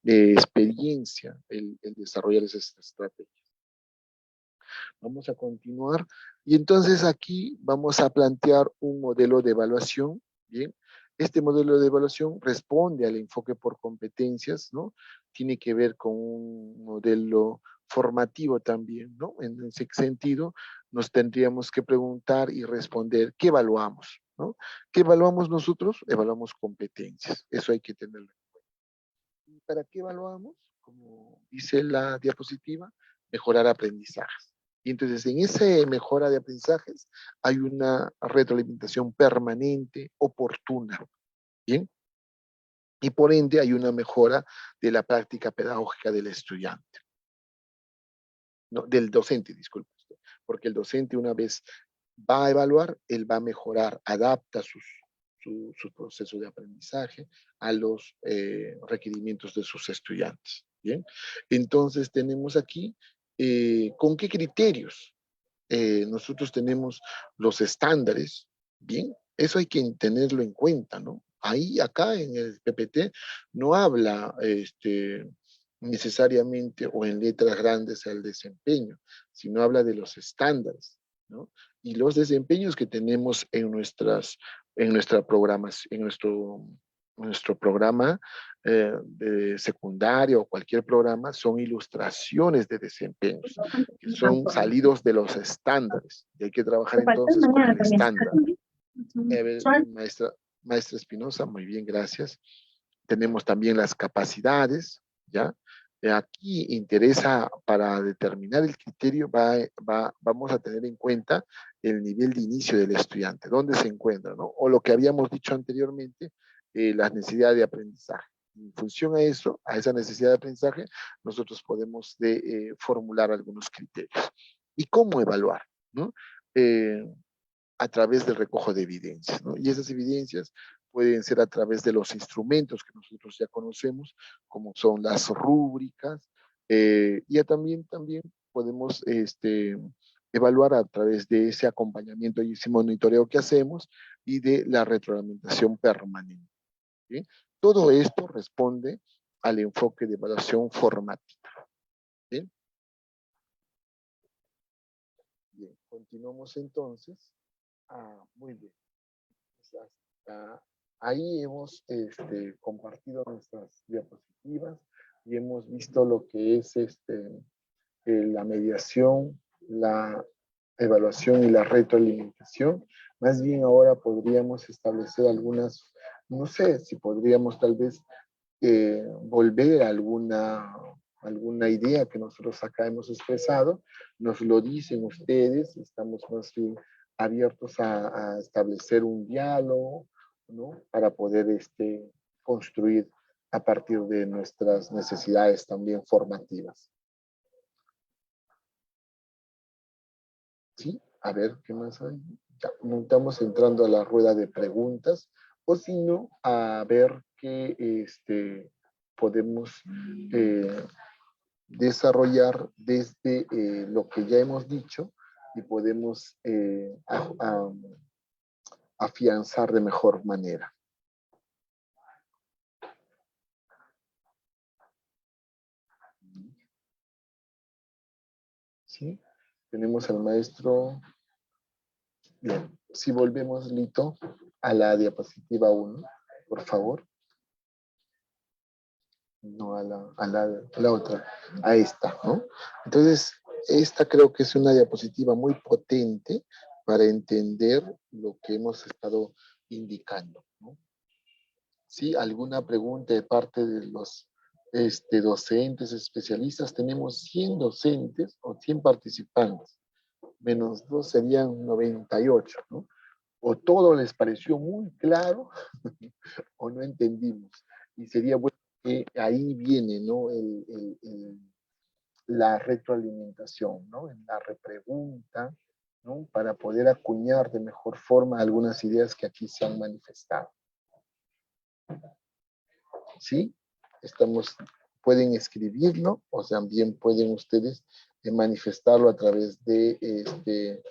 [SPEAKER 3] experiencia el desarrollar esas estrategias. Vamos a continuar. Y entonces aquí vamos a plantear un modelo de evaluación. Bien, este modelo de evaluación responde al enfoque por competencias, ¿no? Tiene que ver con un modelo formativo también, ¿no? En ese sentido, nos tendríamos que preguntar y responder, ¿qué evaluamos? ¿No? ¿Qué evaluamos nosotros? Evaluamos competencias. Eso hay que tenerlo en cuenta. ¿Y para qué evaluamos? Como dice la diapositiva, mejorar aprendizajes. Y entonces en esa mejora de aprendizajes hay una retroalimentación permanente, oportuna, ¿bien? Y por ende hay una mejora de la práctica pedagógica del estudiante, no, del docente, disculpe usted, porque el docente una vez va a evaluar, él va a mejorar, adapta su proceso de aprendizaje a los requerimientos de sus estudiantes, ¿bien? Entonces tenemos aquí, ¿con qué criterios? Nosotros tenemos los estándares, ¿bien? Eso hay que tenerlo en cuenta, ¿no? Ahí, acá en el PPT, no habla necesariamente o en letras grandes el desempeño, sino habla de los estándares, ¿no? Y los desempeños que tenemos en nuestra programación, en nuestro programa de secundaria o cualquier programa son ilustraciones de desempeños que son salidos de los estándares. Y hay que trabajar entonces con el estándar. A ver, maestra Espinosa, muy bien, gracias. Tenemos también las capacidades, ¿ya? Aquí interesa, para determinar el criterio, vamos a tener en cuenta el nivel de inicio del estudiante, dónde se encuentra, ¿no? O lo que habíamos dicho anteriormente, las necesidades de aprendizaje. En función a eso, a esa necesidad de aprendizaje, nosotros podemos formular algunos criterios. ¿Y cómo evaluar? ¿No? A través del recojo de evidencias, ¿no? Y esas evidencias pueden ser a través de los instrumentos que nosotros ya conocemos, como son las rúbricas, y también podemos evaluar a través de ese acompañamiento y ese monitoreo que hacemos y de la retroalimentación permanente, ¿sí? Todo esto responde al enfoque de evaluación formativa. ¿Bien? Bien, continuamos entonces. Muy bien. Hasta ahí hemos compartido nuestras diapositivas y hemos visto lo que es la mediación, la evaluación y la retroalimentación. Más bien ahora podríamos establecer algunas, no sé si podríamos tal vez volver a alguna idea que nosotros acá hemos expresado, nos lo dicen ustedes, estamos más bien abiertos a establecer un diálogo, ¿no? Para poder construir a partir de nuestras necesidades también formativas. ¿Sí? A ver, ¿qué más hay? Ya, no estamos entrando a la rueda de preguntas. o si no, a ver qué podemos desarrollar desde lo que ya hemos dicho y podemos afianzar de mejor manera. ¿Sí? Tenemos al maestro. Bien, si volvemos, Lito, a la diapositiva 1, por favor. No a la otra, a esta, ¿no? Entonces, esta creo que es una diapositiva muy potente para entender lo que hemos estado indicando, ¿no? ¿Sí? ¿Alguna pregunta de parte de los docentes, especialistas? Tenemos 100 docentes o 100 participantes, menos 2 serían 98, ¿no? O todo les pareció muy claro o no entendimos. Y sería bueno que ahí viene, ¿no? La retroalimentación, ¿no? La repregunta, ¿no? Para poder acuñar de mejor forma algunas ideas que aquí se han manifestado. ¿Sí? Pueden escribirlo o también pueden ustedes manifestarlo a través de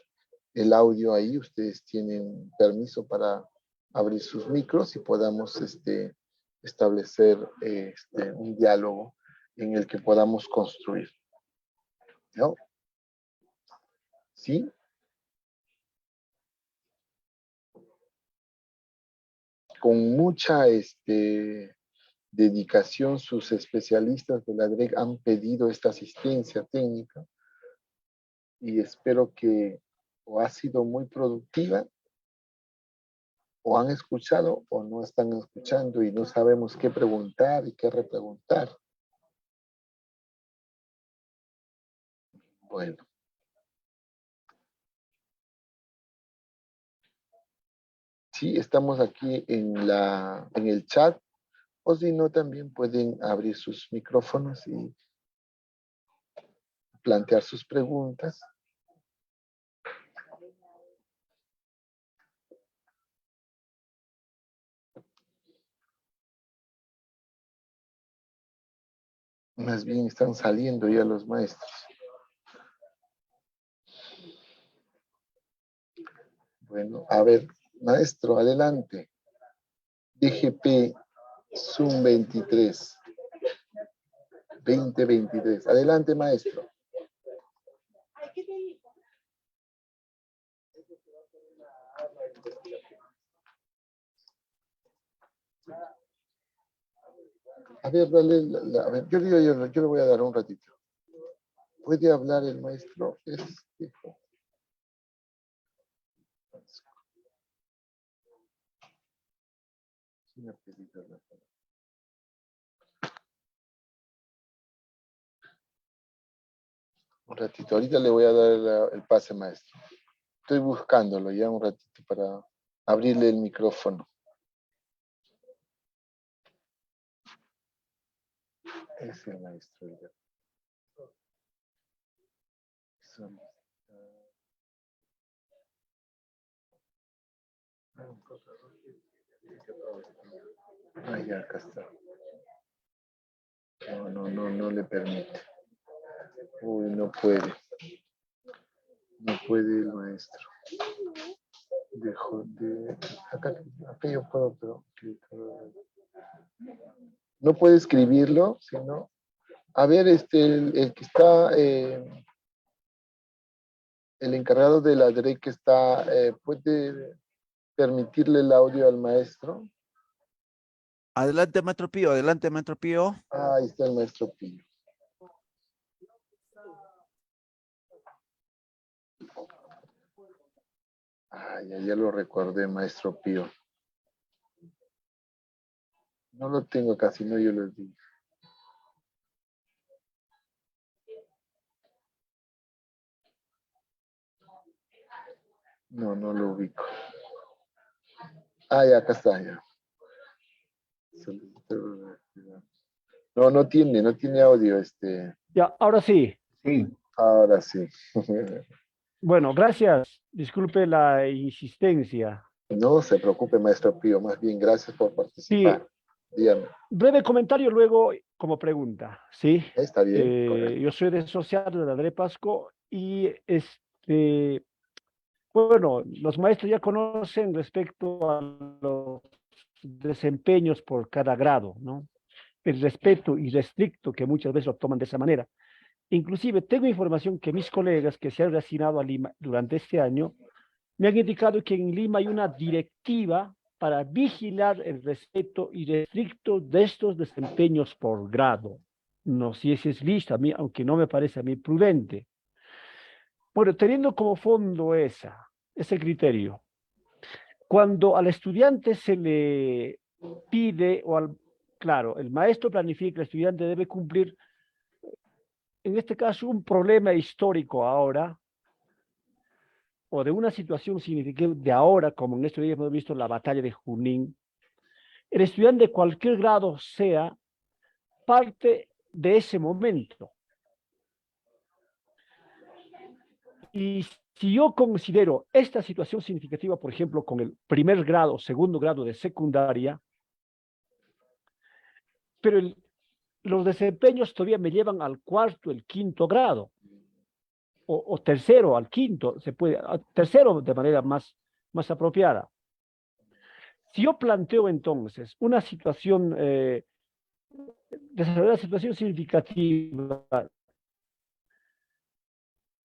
[SPEAKER 3] el audio ahí. Ustedes tienen permiso para abrir sus micros y podamos establecer un diálogo en el que podamos construir, ¿no? ¿Sí? Con mucha dedicación, sus especialistas de la DREC han pedido esta asistencia técnica y espero que o ha sido muy productiva o han escuchado o no están escuchando y no sabemos qué preguntar y qué repreguntar. Bueno. Sí, estamos aquí en el chat, o si no, también pueden abrir sus micrófonos y plantear sus preguntas. Más bien están saliendo ya los maestros. Bueno, a ver, maestro, adelante. DGP Zoom 23. 2023. Adelante, maestro. A ver, dale, a ver, yo le voy a dar un ratito. ¿Puede hablar el maestro? Un ratito, ahorita le voy a dar el pase, maestro. Estoy buscándolo ya un ratito para abrirle el micrófono. Es el maestro. Ah, ya, acá está. No le permite. Uy, no puede. No puede el maestro. Dejo de... Acá yo puedo, pero... No puede escribirlo, sino... A ver, el que está... el encargado de la DREC que está... ¿puede permitirle el audio al maestro?
[SPEAKER 2] Adelante, maestro Pío, adelante, maestro Pío.
[SPEAKER 3] Ah, ahí está el maestro Pío. Ah, ya lo recordé, maestro Pío. No lo tengo casi, no, yo lo digo. No lo ubico. Ah, ya, acá está, ya. No tiene audio,
[SPEAKER 6] Ya, ahora sí.
[SPEAKER 3] Sí. Ahora sí.
[SPEAKER 6] Bueno, gracias. Disculpe la insistencia.
[SPEAKER 3] No se preocupe, maestro Pío, más bien gracias por
[SPEAKER 6] Sí,
[SPEAKER 3] participar. Dígame,
[SPEAKER 6] breve comentario luego como pregunta, ¿sí?
[SPEAKER 3] ¿está bien? Correcto.
[SPEAKER 6] Yo soy de social de la Pasco y bueno, los maestros ya conocen respecto a los desempeños por cada grado, ¿no? El respeto irrestricto que muchas veces lo toman de esa manera. Inclusive tengo información que mis colegas que se han reasignado a Lima durante este año me han indicado que en Lima hay una directiva para vigilar el respeto irrestricto de estos desempeños por grado. No sé si es listo a mí, aunque no me parece a mí prudente. Bueno, teniendo como fondo ese criterio, cuando al estudiante se le pide, claro, el maestro planifica, el estudiante debe cumplir, en este caso, un problema histórico ahora, o de una situación significativa de ahora, como en estos días hemos visto la batalla de Junín, el estudiante de cualquier grado sea parte de ese momento. Y si yo considero esta situación significativa, por ejemplo, con el primer grado, segundo grado de secundaria, pero los desempeños todavía me llevan al cuarto, el quinto grado, o tercero al quinto, tercero de manera más apropiada. Si yo planteo entonces una situación, desarrollar una situación significativa,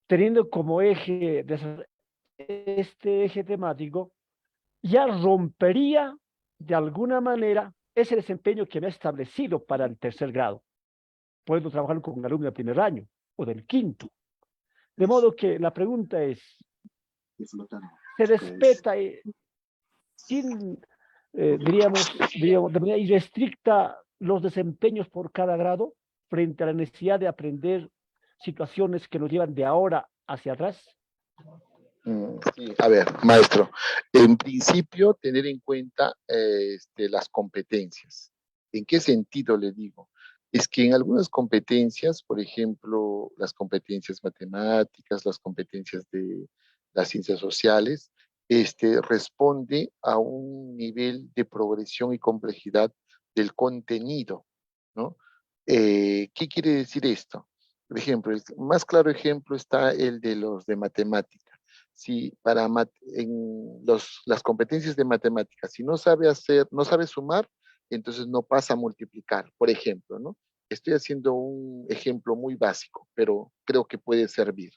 [SPEAKER 6] teniendo como eje este eje temático, ya rompería de alguna manera ese desempeño que me ha establecido para el tercer grado. Puedo trabajar con un alumno del primer año o del quinto. De modo que la pregunta es, ¿se respeta sin, diríamos, de manera irrestricta los desempeños por cada grado frente a la necesidad de aprender situaciones que nos llevan de ahora hacia atrás?
[SPEAKER 3] Sí, a ver, maestro, en principio tener en cuenta las competencias. ¿En qué sentido le digo? Es que en algunas competencias, por ejemplo, las competencias matemáticas, las competencias de las ciencias sociales, responde a un nivel de progresión y complejidad del contenido, ¿no? ¿Qué quiere decir esto? Por ejemplo, el más claro ejemplo está el de los de matemáticas. Si en las competencias de matemáticas, si no sabe no sabe sumar, entonces no pasa a multiplicar, por ejemplo, ¿no? Estoy haciendo un ejemplo muy básico, pero creo que puede servir.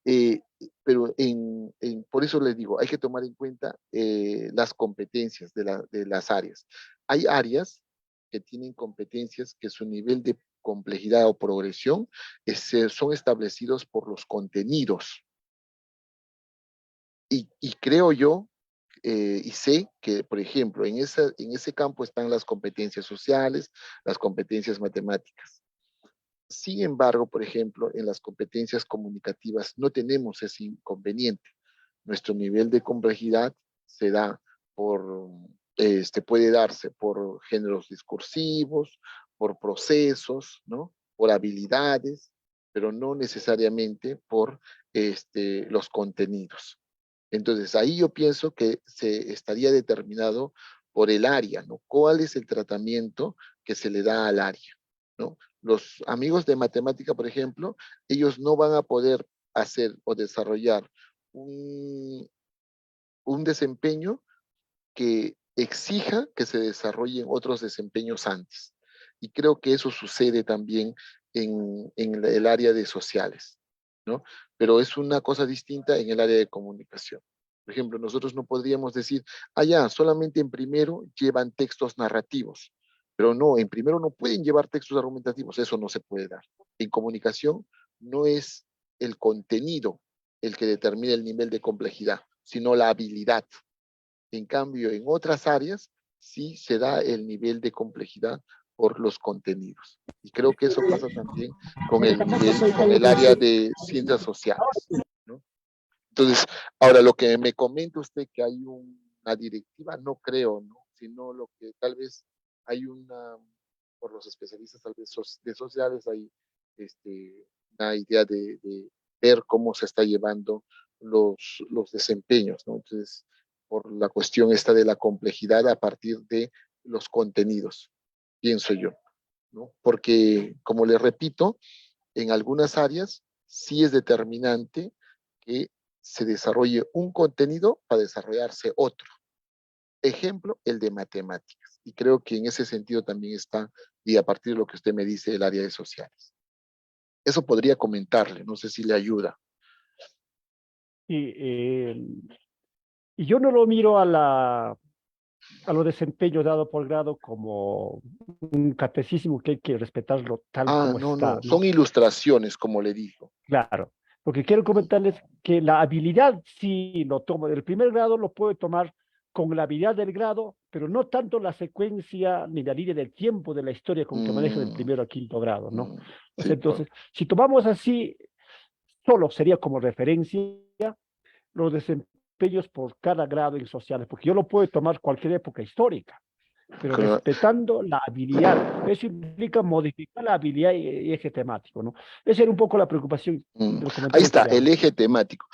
[SPEAKER 3] Pero por eso les digo, hay que tomar en cuenta las competencias de las áreas. Hay áreas que tienen competencias que su nivel de complejidad o progresión son establecidos por los contenidos. Y creo yo, y sé que, por ejemplo, en ese campo están las competencias sociales, las competencias matemáticas. Sin embargo, por ejemplo, en las competencias comunicativas no tenemos ese inconveniente. Nuestro nivel de complejidad se da puede darse por géneros discursivos, por procesos, ¿no? Por habilidades, pero no necesariamente por los contenidos. Entonces, ahí yo pienso que se estaría determinado por el área, ¿no? ¿Cuál es el tratamiento que se le da al área, ¿no? Los amigos de matemática, por ejemplo, ellos no van a poder hacer o desarrollar un desempeño que exija que se desarrollen otros desempeños antes. Y creo que eso sucede también en el área de sociales, ¿no? Pero es una cosa distinta en el área de comunicación. Por ejemplo, nosotros no podríamos decir, ya, solamente en primero llevan textos narrativos, pero no, en primero no pueden llevar textos argumentativos, eso no se puede dar. En comunicación no es el contenido el que determina el nivel de complejidad, sino la habilidad. En cambio, en otras áreas sí se da el nivel de complejidad por los contenidos. Y creo que eso pasa también con con el área de ciencias sociales, ¿no? Entonces, ahora lo que me comenta usted que hay una directiva, no creo, ¿no? Sino lo que tal vez hay por los especialistas tal vez de sociales, hay una idea de ver cómo se está llevando los desempeños, ¿no? Entonces, por la cuestión esta de la complejidad a partir de los contenidos, pienso yo, ¿no? Porque, como les repito, en algunas áreas sí es determinante que se desarrolle un contenido para desarrollarse otro. Ejemplo, el de matemáticas. Y creo que en ese sentido también está, y a partir de lo que usted me dice, el área de sociales. Eso podría comentarle, no sé si le ayuda.
[SPEAKER 6] Y, y yo no lo miro a los desempeños dado por grado como un catecismo que hay que respetarlo tal
[SPEAKER 3] Ah,
[SPEAKER 6] como
[SPEAKER 3] no,
[SPEAKER 6] está,
[SPEAKER 3] no,
[SPEAKER 6] ¿no?
[SPEAKER 3] son ilustraciones, como le digo.
[SPEAKER 6] Claro, porque quiero comentarles que la habilidad sí lo tomo, el primer grado lo puede tomar con la habilidad del grado, pero no tanto la secuencia ni la línea del tiempo de la historia con que maneja del
[SPEAKER 3] Mm,
[SPEAKER 6] primero al quinto grado, ¿no? O sea,
[SPEAKER 3] sí,
[SPEAKER 6] entonces, si tomamos así, solo sería como referencia los desempeños por cada grado en sociales, porque yo lo puedo tomar cualquier época histórica, pero
[SPEAKER 3] claro.
[SPEAKER 6] respetando la habilidad. Eso implica modificar la habilidad y eje temático, ¿no? Esa era un poco la preocupación
[SPEAKER 3] Mm,
[SPEAKER 6] de los
[SPEAKER 3] ahí
[SPEAKER 6] comentarios que
[SPEAKER 3] está,
[SPEAKER 6] le
[SPEAKER 3] el
[SPEAKER 6] hago.
[SPEAKER 3] eje temático.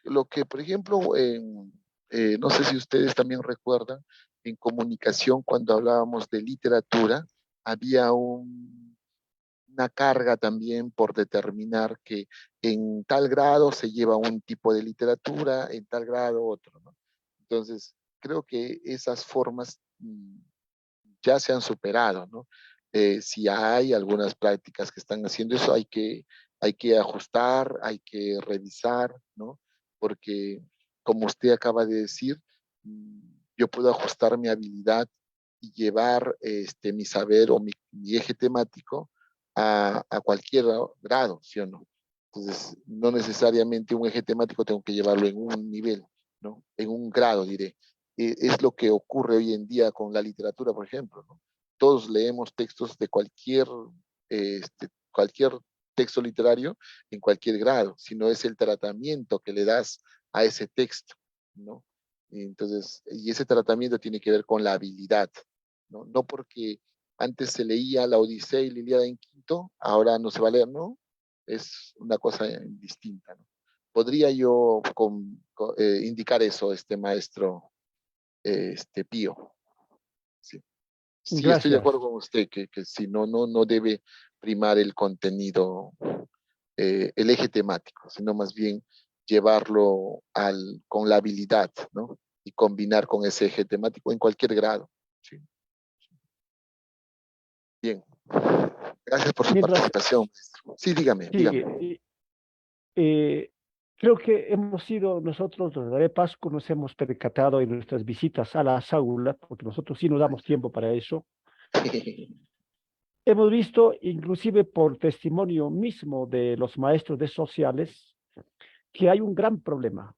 [SPEAKER 3] Lo que, por ejemplo, no sé si ustedes también recuerdan, en comunicación, cuando hablábamos de literatura, había una carga también por determinar que en tal grado se lleva un tipo de literatura, en tal grado otro, ¿no? Entonces, creo que esas formas ya se han superado, ¿no? Si hay algunas prácticas que están haciendo eso, hay que ajustar, hay que revisar, ¿no? Porque, como usted acaba de decir, yo puedo ajustar mi habilidad y llevar mi saber o mi eje temático a cualquier grado, ¿sí o no? Entonces, no necesariamente un eje temático tengo que llevarlo en un nivel, ¿no? En un grado, diré. Es lo que ocurre hoy en día con la literatura, por ejemplo, ¿no? Todos leemos textos de cualquier texto literario en cualquier grado, sino es el tratamiento que le das a ese texto, ¿no? Entonces, y ese tratamiento tiene que ver con la habilidad, ¿no? No porque antes se leía la Odisea y la Ilíada en quinto, ahora no se va a leer, ¿no? Es una cosa distinta, ¿no? Podría yo indicar eso, maestro Pío. Sí. Sí, estoy de
[SPEAKER 6] Gracias.
[SPEAKER 3] acuerdo con usted que si no debe primar el contenido, el eje temático, sino más bien llevarlo con la habilidad, ¿no? Y combinar con ese eje temático en cualquier grado. Sí. Bien. Gracias por su
[SPEAKER 6] Mientras,
[SPEAKER 3] participación, maestro. Sí, dígame,
[SPEAKER 6] sí,
[SPEAKER 3] dígame.
[SPEAKER 6] eh, creo que hemos sido nosotros, los de Pascu, nos hemos percatado en nuestras visitas a las aulas, porque nosotros sí nos damos tiempo para eso. Hemos visto, inclusive por testimonio mismo de los maestros de sociales, que hay un gran problema.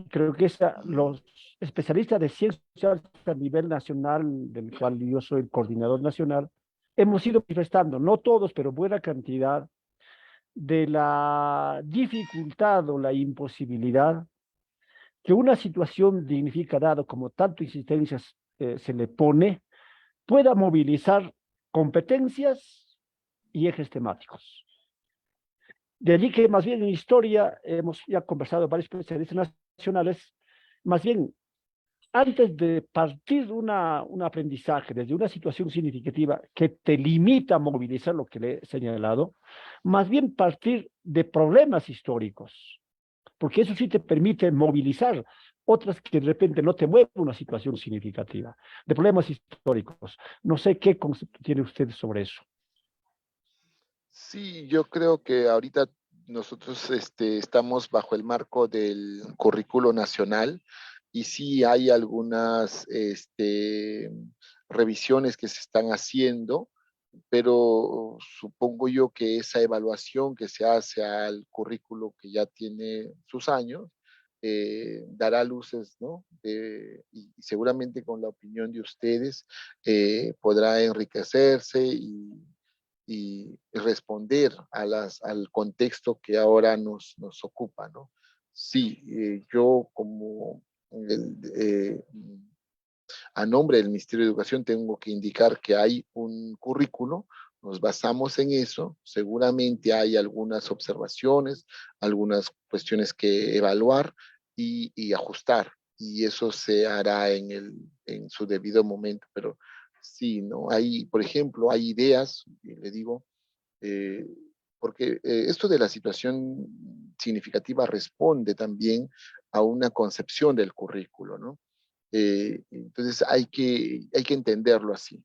[SPEAKER 6] Creo que los especialistas de ciencias sociales a nivel nacional, del cual yo soy el coordinador nacional, hemos ido manifestando, no todos, pero buena cantidad, de la dificultad o la imposibilidad que una situación dignifica, dado como tanto insistencias se le pone, pueda movilizar competencias y ejes temáticos. De allí que más bien en historia hemos ya conversado varios especialistas nacionales, más bien antes de partir un aprendizaje desde una situación significativa que te limita a movilizar lo que le he señalado, más bien partir de problemas históricos, porque eso sí te permite movilizar otras que de repente no te mueven una situación significativa, de problemas históricos. No sé qué concepto tiene usted sobre eso.
[SPEAKER 3] Sí, yo creo que ahorita nosotros estamos bajo el marco del currículo nacional y sí hay algunas revisiones que se están haciendo, pero supongo yo que esa evaluación que se hace al currículo que ya tiene sus años dará luces, ¿no? Y seguramente con la opinión de ustedes podrá enriquecerse y responder al contexto que ahora nos ocupa, ¿no? Sí, yo como a nombre del Ministerio de Educación tengo que indicar que hay un currículo, nos basamos en eso, seguramente hay algunas observaciones, algunas cuestiones que evaluar, y ajustar. Y eso se hará en su debido momento. Pero sí, ¿no? Hay, por ejemplo, hay ideas, y le digo, eh, porque esto de la situación significativa responde también a una concepción del currículo, ¿no? Entonces hay que entenderlo así,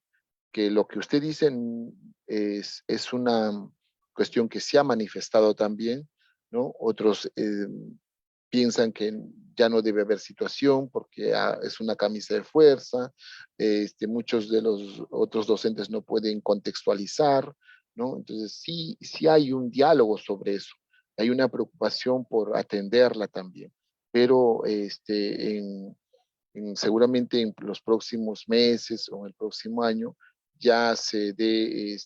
[SPEAKER 3] que lo que usted dice es una cuestión que se ha manifestado también, ¿no? Otros piensan que ya no debe haber situación porque es una camisa de fuerza, muchos de los otros docentes no pueden contextualizar, ¿no? Entonces sí hay un diálogo sobre eso, hay una preocupación por atenderla también, pero seguramente en los próximos meses o en el próximo año ya se dé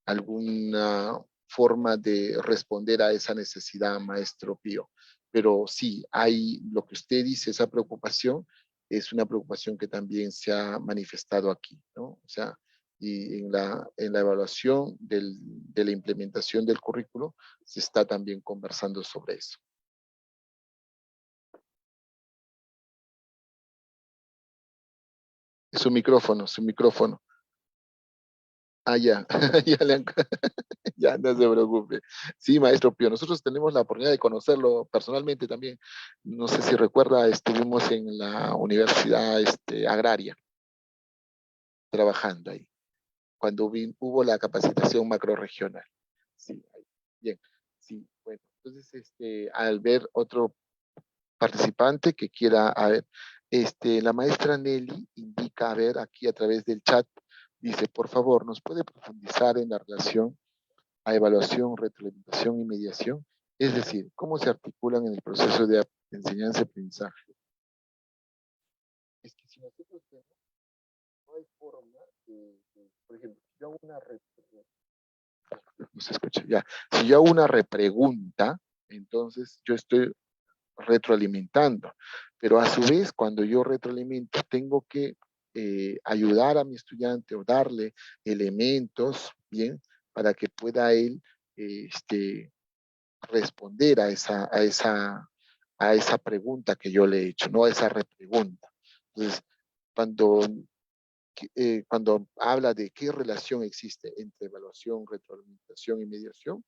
[SPEAKER 3] alguna forma de responder a esa necesidad, maestro Pío. Pero sí, hay lo que usted dice, esa preocupación, es una preocupación que también se ha manifestado aquí, ¿no? O sea, y en la evaluación de la implementación del currículo se está también conversando sobre eso. Su micrófono, su micrófono. Ah, ya, ya no se preocupe. Sí, maestro Pío, nosotros tenemos la oportunidad de conocerlo personalmente también. No sé si recuerda, estuvimos en la Universidad Agraria, trabajando ahí, cuando hubo la capacitación macrorregional. Sí, bien, sí, bueno, entonces al ver otro participante que quiera, a ver, la maestra Nelly indica, a ver, aquí a través del chat, dice, por favor, ¿nos puede profundizar en la relación a evaluación, retroalimentación y mediación? Es decir, ¿cómo se articulan en el proceso de enseñanza-aprendizaje? Es que si nosotros tenemos, no hay forma por ejemplo, si yo hago una no se escucha, ya. Si yo hago una repregunta, entonces yo estoy retroalimentando. Pero a su vez, cuando yo retroalimento, tengo que ayudar a mi estudiante o darle elementos, ¿bien? Para que pueda él responder a esa pregunta que yo le he hecho, no a esa repregunta. Entonces, cuando habla de qué relación existe entre evaluación, retroalimentación y mediación,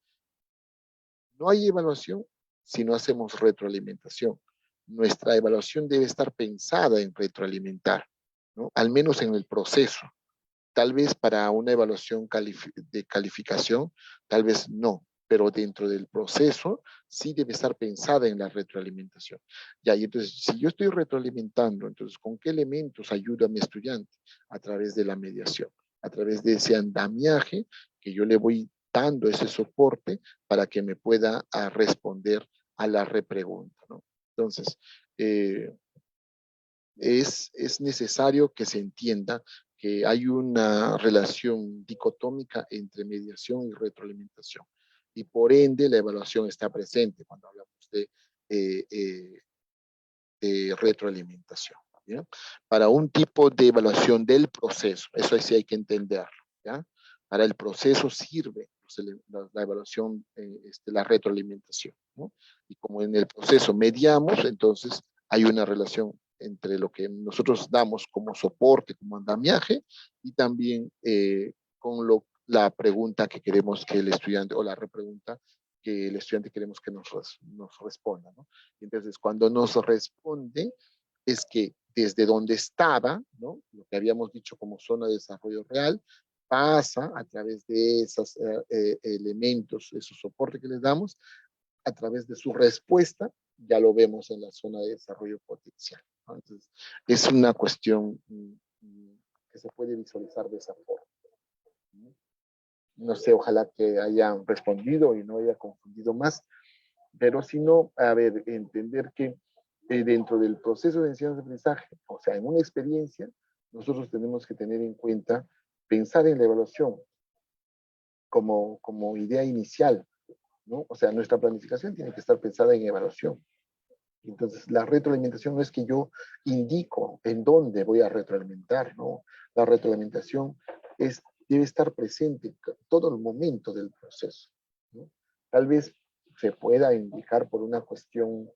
[SPEAKER 3] no hay evaluación si no hacemos retroalimentación. Nuestra evaluación debe estar pensada en retroalimentar, ¿no? Al menos en el proceso. Tal vez para una evaluación de calificación, tal vez no, pero dentro del proceso sí debe estar pensada en la retroalimentación. Ya, y entonces, si yo estoy retroalimentando, entonces, ¿con qué elementos ayuda a mi estudiante? A través de la mediación, a través de ese andamiaje que yo le voy dando ese soporte para que me pueda responder a la repregunta, ¿no? Entonces, es necesario que se entienda que hay una relación dicotómica entre mediación y retroalimentación. Y por ende, la evaluación está presente cuando hablamos de retroalimentación, ¿ya? Para un tipo de evaluación del proceso, eso sí hay que entenderlo, ¿ya? Para el proceso sirve la evaluación, la retroalimentación, ¿no? Y como en el proceso mediamos, entonces hay una relación entre lo que nosotros damos como soporte, como andamiaje, y también la pregunta que queremos que el estudiante, o la repregunta que el estudiante queremos que nos responda, ¿no? Entonces, cuando nos responde, es que desde donde estaba, ¿no? Lo que habíamos dicho como zona de desarrollo real, pasa a través de esos elementos, esos soportes que les damos, a través de su respuesta, ya lo vemos en la zona de desarrollo potencial, ¿no? Entonces, es una cuestión que se puede visualizar de esa forma, ¿no? No sé, ojalá que hayan respondido y no haya confundido más, pero si no, a ver, entender que dentro del proceso de enseñanza-aprendizaje, o sea, en una experiencia, nosotros tenemos que tener en cuenta, pensar en la evaluación como idea inicial, ¿no? O sea, nuestra planificación tiene que estar pensada en evaluación. Entonces, la retroalimentación no es que yo indico en dónde voy a retroalimentar, ¿no? La retroalimentación debe estar presente todo el momento del proceso, ¿no? Tal vez se pueda indicar por una cuestión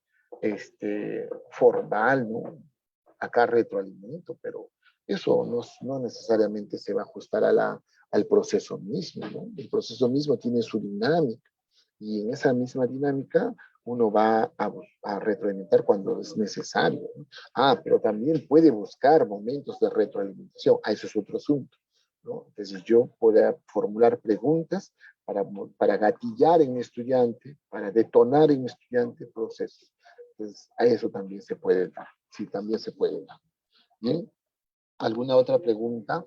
[SPEAKER 3] formal, ¿no? Acá retroalimento, pero eso no necesariamente se va a ajustar al proceso mismo, ¿no? El proceso mismo tiene su dinámica y en esa misma dinámica uno va a retroalimentar cuando es necesario, ¿no? Pero también puede buscar momentos de retroalimentación. Eso es otro asunto, ¿no? Entonces yo puedo formular preguntas para gatillar en mi estudiante, para detonar en mi estudiante procesos. Entonces a eso también se puede dar. Sí, también se puede dar. ¿Bien? ¿Alguna otra pregunta?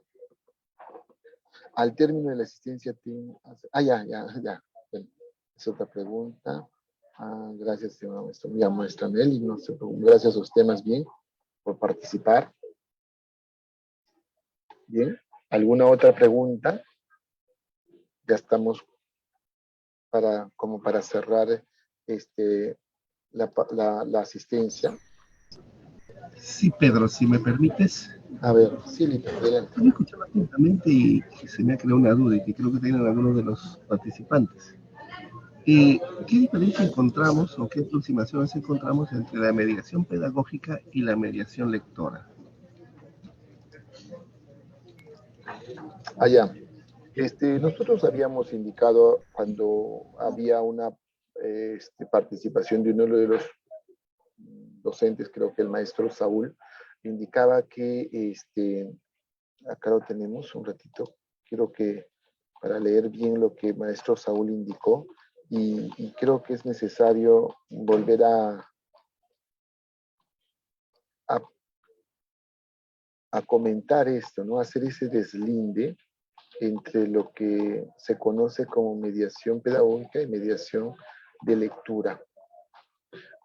[SPEAKER 3] Al término de la asistencia, ya. Bueno, es otra pregunta. Gracias, señora maestra. Ya, maestra Nelly, no se preocupe. Gracias a usted más bien por participar. Bien. ¿Alguna otra pregunta? Ya estamos como para cerrar la asistencia.
[SPEAKER 1] Sí, Pedro, si me permites.
[SPEAKER 3] A ver, sí, Lito, adelante.
[SPEAKER 1] Yo escuchaba atentamente y se me ha creado una duda y que creo que tienen algunos de los participantes. ¿Qué diferencia encontramos o qué aproximaciones encontramos entre la mediación pedagógica y la mediación lectora?
[SPEAKER 3] Ya. Nosotros habíamos indicado cuando había una participación de uno de los docentes, creo que el maestro Saúl, indicaba que, acá lo tenemos un ratito, quiero que para leer bien lo que el maestro Saúl indicó, y creo que es necesario volver a comentar esto, ¿no? Hacer ese deslinde entre lo que se conoce como mediación pedagógica y mediación de lectura.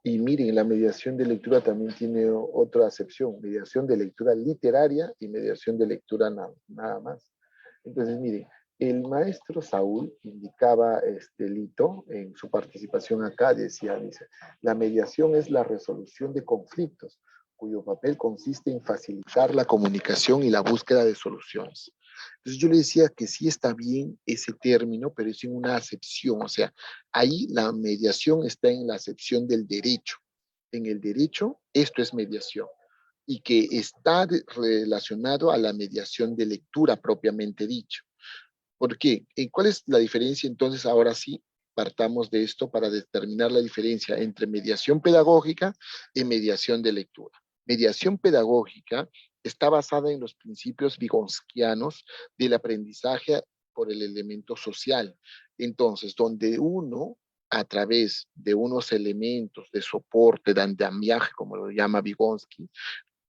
[SPEAKER 3] Y miren, la mediación de lectura también tiene otra acepción, mediación de lectura literaria y mediación de lectura nada más. Entonces, miren, el maestro Saúl indicaba, Lito, en su participación acá, dice, la mediación es la resolución de conflictos, cuyo papel consiste en facilitar la comunicación y la búsqueda de soluciones. Entonces yo le decía que sí está bien ese término, pero es en una acepción, o sea, ahí la mediación está en la acepción del derecho. En el derecho, esto es mediación y que está relacionado a la mediación de lectura propiamente dicho. ¿Por qué? ¿Cuál es la diferencia entonces? Ahora sí, partamos de esto para determinar la diferencia entre mediación pedagógica y mediación de lectura. Mediación pedagógica está basada en los principios vygotskianos del aprendizaje por el elemento social. Entonces, donde uno, a través de unos elementos de soporte, de andamiaje, como lo llama Vygotsky,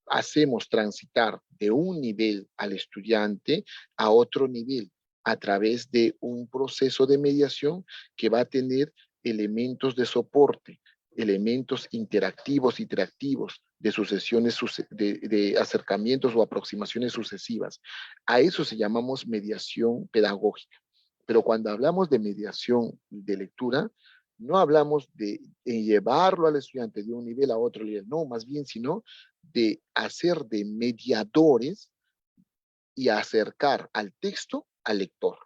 [SPEAKER 3] hacemos transitar de un nivel al estudiante a otro nivel a través de un proceso de mediación que va a tener elementos de soporte, elementos interactivos de sucesiones, de acercamientos o aproximaciones sucesivas. A eso se llamamos mediación pedagógica. Pero cuando hablamos de mediación de lectura, no hablamos de llevarlo al estudiante de un nivel a otro nivel, no, más bien, sino de hacer de mediadores y acercar al texto al lector,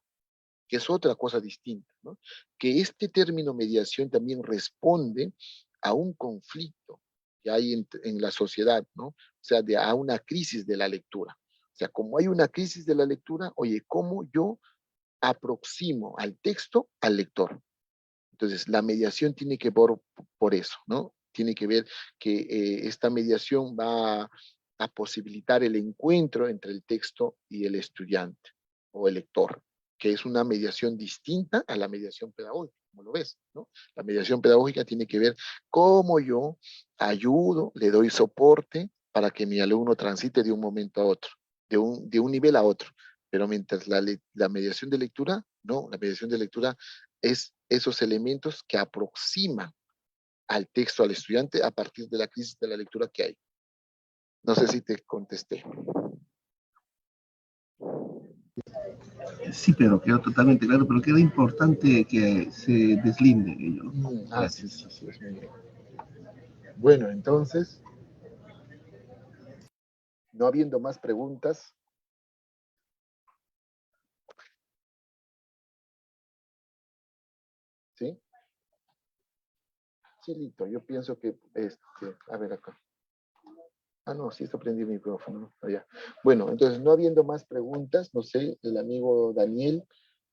[SPEAKER 3] que es otra cosa distinta, ¿no? Que este término mediación también responde a un conflicto que hay en la sociedad, ¿no? O sea, a una crisis de la lectura. O sea, como hay una crisis de la lectura, oye, ¿cómo yo aproximo al texto al lector? Entonces, la mediación tiene que ver por eso, ¿no? Tiene que ver que esta mediación va a posibilitar el encuentro entre el texto y el estudiante o el lector, que es una mediación distinta a la mediación pedagógica, como lo ves, ¿no? La mediación pedagógica tiene que ver cómo yo ayudo, le doy soporte para que mi alumno transite de un momento a otro, de un nivel a otro. Pero mientras la mediación de lectura, no, la mediación de lectura es esos elementos que aproximan al texto al estudiante a partir de la crisis de la lectura que hay. No sé si te contesté.
[SPEAKER 1] Sí, pero quedó totalmente claro, pero queda importante que se deslinde ello, ¿no?
[SPEAKER 3] Sí, es muy bien. Bueno, entonces, no habiendo más preguntas, ¿sí? Sí, listo. Yo pienso que, a ver acá. Ah, no, sí, esto prendí el micrófono, ¿no? Ah, ya. Bueno, entonces, no habiendo más preguntas, no sé, el amigo Daniel,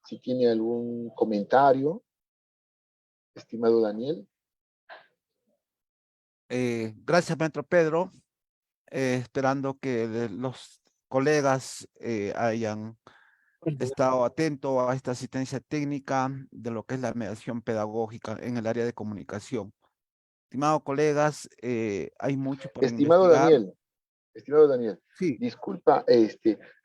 [SPEAKER 3] si tiene algún comentario, estimado Daniel.
[SPEAKER 2] Gracias, maestro Pedro. Esperando que los colegas hayan estado atentos a esta asistencia técnica de lo que es la mediación pedagógica en el área de comunicación. Estimados colegas, hay mucho por
[SPEAKER 3] Estimado
[SPEAKER 2] investigar.
[SPEAKER 3] Daniel, estimado Daniel,
[SPEAKER 2] Sí,
[SPEAKER 3] disculpa,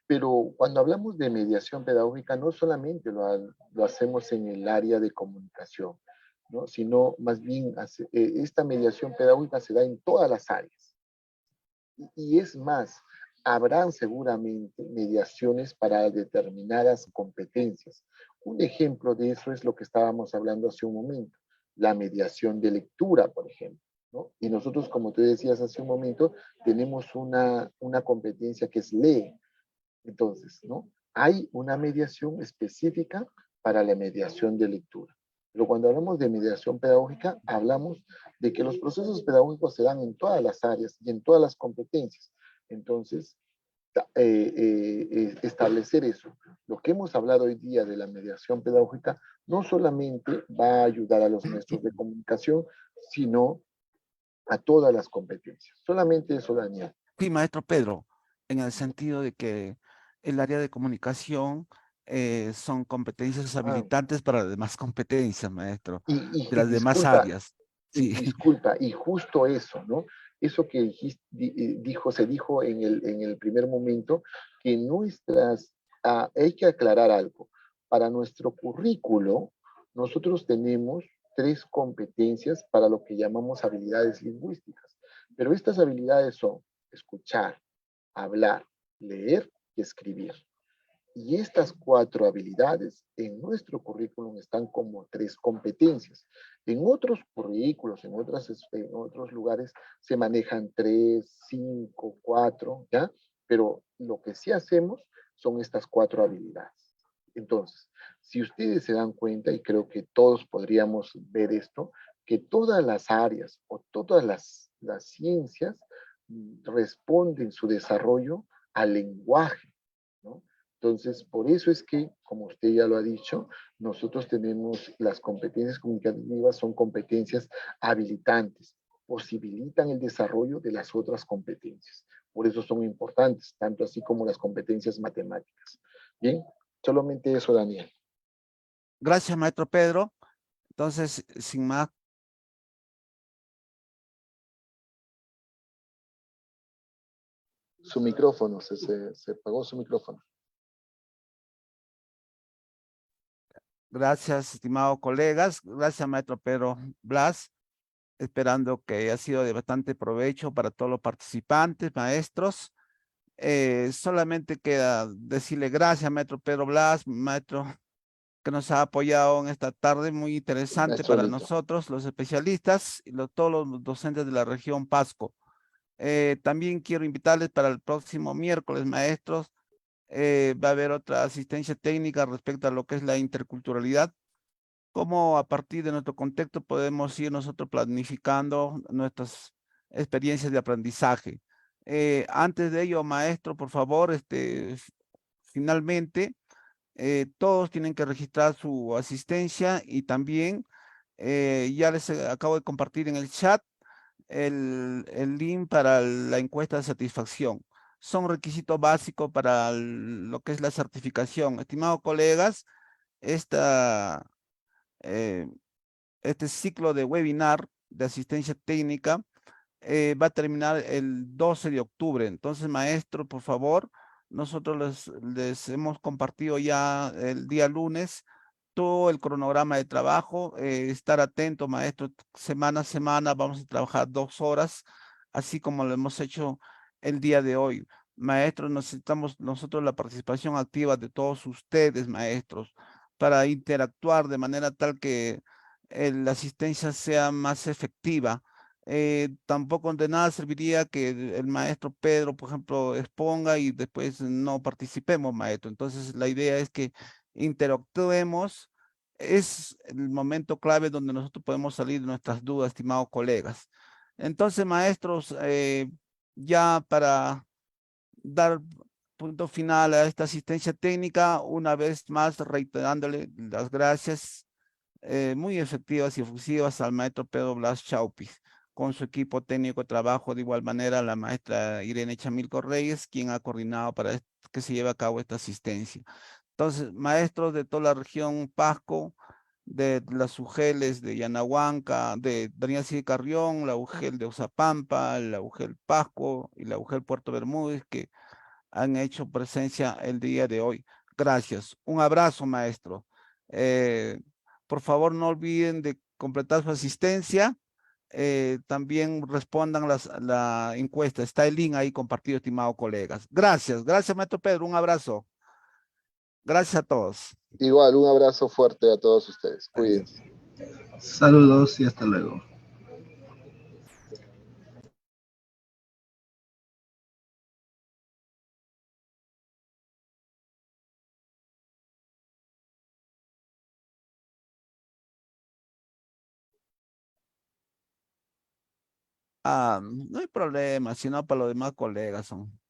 [SPEAKER 3] pero cuando hablamos de mediación pedagógica, no solamente lo hacemos en el área de comunicación, ¿no? Sino más bien esta mediación pedagógica se da en todas las áreas. Y es más, habrán seguramente mediaciones para determinadas competencias. Un ejemplo de eso es lo que estábamos hablando hace un momento, la mediación de lectura, por ejemplo, ¿no? Y nosotros, como tú decías hace un momento, tenemos una competencia que es lee. Entonces, ¿no? Hay una mediación específica para la mediación de lectura. Pero cuando hablamos de mediación pedagógica, hablamos de que los procesos pedagógicos se dan en todas las áreas y en todas las competencias. Entonces, establecer eso. Lo que hemos hablado hoy día de la mediación pedagógica no solamente va a ayudar a los maestros de comunicación, sino a todas las competencias. Solamente eso, Daniel.
[SPEAKER 2] sí, maestro Pedro, en el sentido de que el área de comunicación son competencias
[SPEAKER 3] Ah,
[SPEAKER 2] habilitantes para las demás competencias, maestro, de
[SPEAKER 3] y
[SPEAKER 2] las demás
[SPEAKER 3] disculpa,
[SPEAKER 2] áreas. Sí,
[SPEAKER 3] y justo eso, ¿no? Eso que se dijo en el primer momento, que hay que aclarar algo. Para nuestro currículo, nosotros tenemos 3 competencias para lo que llamamos habilidades lingüísticas. Pero estas habilidades son escuchar, hablar, leer y escribir. Y estas 4 habilidades en nuestro currículum están como 3 competencias. En otros currículos, en otros lugares, se manejan 3, 5, 4, ¿ya? Pero lo que sí hacemos son estas 4 habilidades. Entonces, si ustedes se dan cuenta, y creo que todos podríamos ver esto, que todas las áreas o todas las ciencias responden su desarrollo al lenguaje, ¿no? Entonces, por eso es que, como usted ya lo ha dicho, nosotros tenemos las competencias comunicativas, son competencias habilitantes, posibilitan el desarrollo de las otras competencias. Por eso son importantes, tanto así como las competencias matemáticas. Bien, solamente eso, Daniel.
[SPEAKER 2] gracias, maestro Pedro. Entonces, sin más.
[SPEAKER 3] Su micrófono, se apagó su micrófono.
[SPEAKER 2] Gracias, estimados colegas. Gracias, maestro Pedro Blas. Esperando que haya sido de bastante provecho para todos los participantes, maestros. Solamente queda decirle gracias, maestro Pedro Blas, maestro que nos ha apoyado en esta tarde muy interesante
[SPEAKER 3] Maestro
[SPEAKER 2] para
[SPEAKER 3] Lito.
[SPEAKER 2] nosotros, los especialistas y todos los docentes de la región Pasco. También quiero invitarles para el próximo miércoles, maestros. Va a haber otra asistencia técnica respecto a lo que es la interculturalidad. Cómo a partir de nuestro contexto podemos ir nosotros planificando nuestras experiencias de aprendizaje. Antes de ello, maestro, por favor, finalmente, todos tienen que registrar su asistencia y también ya les acabo de compartir en el chat el link para la encuesta de satisfacción. Son requisitos básicos para lo que es la certificación. Estimados colegas, esta eh, este ciclo de webinar de asistencia técnica va a terminar el 12 de octubre. Entonces, maestro, por favor, nosotros les hemos compartido ya el día lunes todo el cronograma de trabajo. Estar atento, maestro, semana a semana vamos a trabajar 2 horas, así como lo hemos hecho el día de hoy. Maestros, necesitamos nosotros la participación activa de todos ustedes, maestros, para interactuar de manera tal que la asistencia sea más efectiva. Tampoco de nada serviría que el maestro Pedro, por ejemplo, exponga y después no participemos, maestro. Entonces, la idea es que interactuemos es el momento clave donde nosotros podemos salir de nuestras dudas, estimados colegas. Entonces, maestros, ya para dar punto final a esta asistencia técnica, una vez más reiterándole las gracias muy efectivas y efusivas al maestro Pedro Blas Chaupis, con su equipo técnico de trabajo, de igual manera la maestra Irene Chamilco Reyes, quien ha coordinado para que se lleve a cabo esta asistencia. Entonces, maestros de toda la región Pasco, de las UGELes de Yanahuanca, de Daniel Cid Carrión, la UGEL de Uzapampa, la UGEL Pasco y la UGEL Puerto Bermúdez, que han hecho presencia el día de hoy. Gracias. Un abrazo, maestro. Por favor, no olviden de completar su asistencia. También respondan la encuesta. Está el link ahí compartido, estimados colegas. Gracias. Gracias, maestro Pedro. Un abrazo. Gracias a todos.
[SPEAKER 3] Igual, un abrazo fuerte a todos ustedes. Cuídense.
[SPEAKER 1] Saludos y hasta luego.
[SPEAKER 2] No hay problema, sino para los demás colegas son.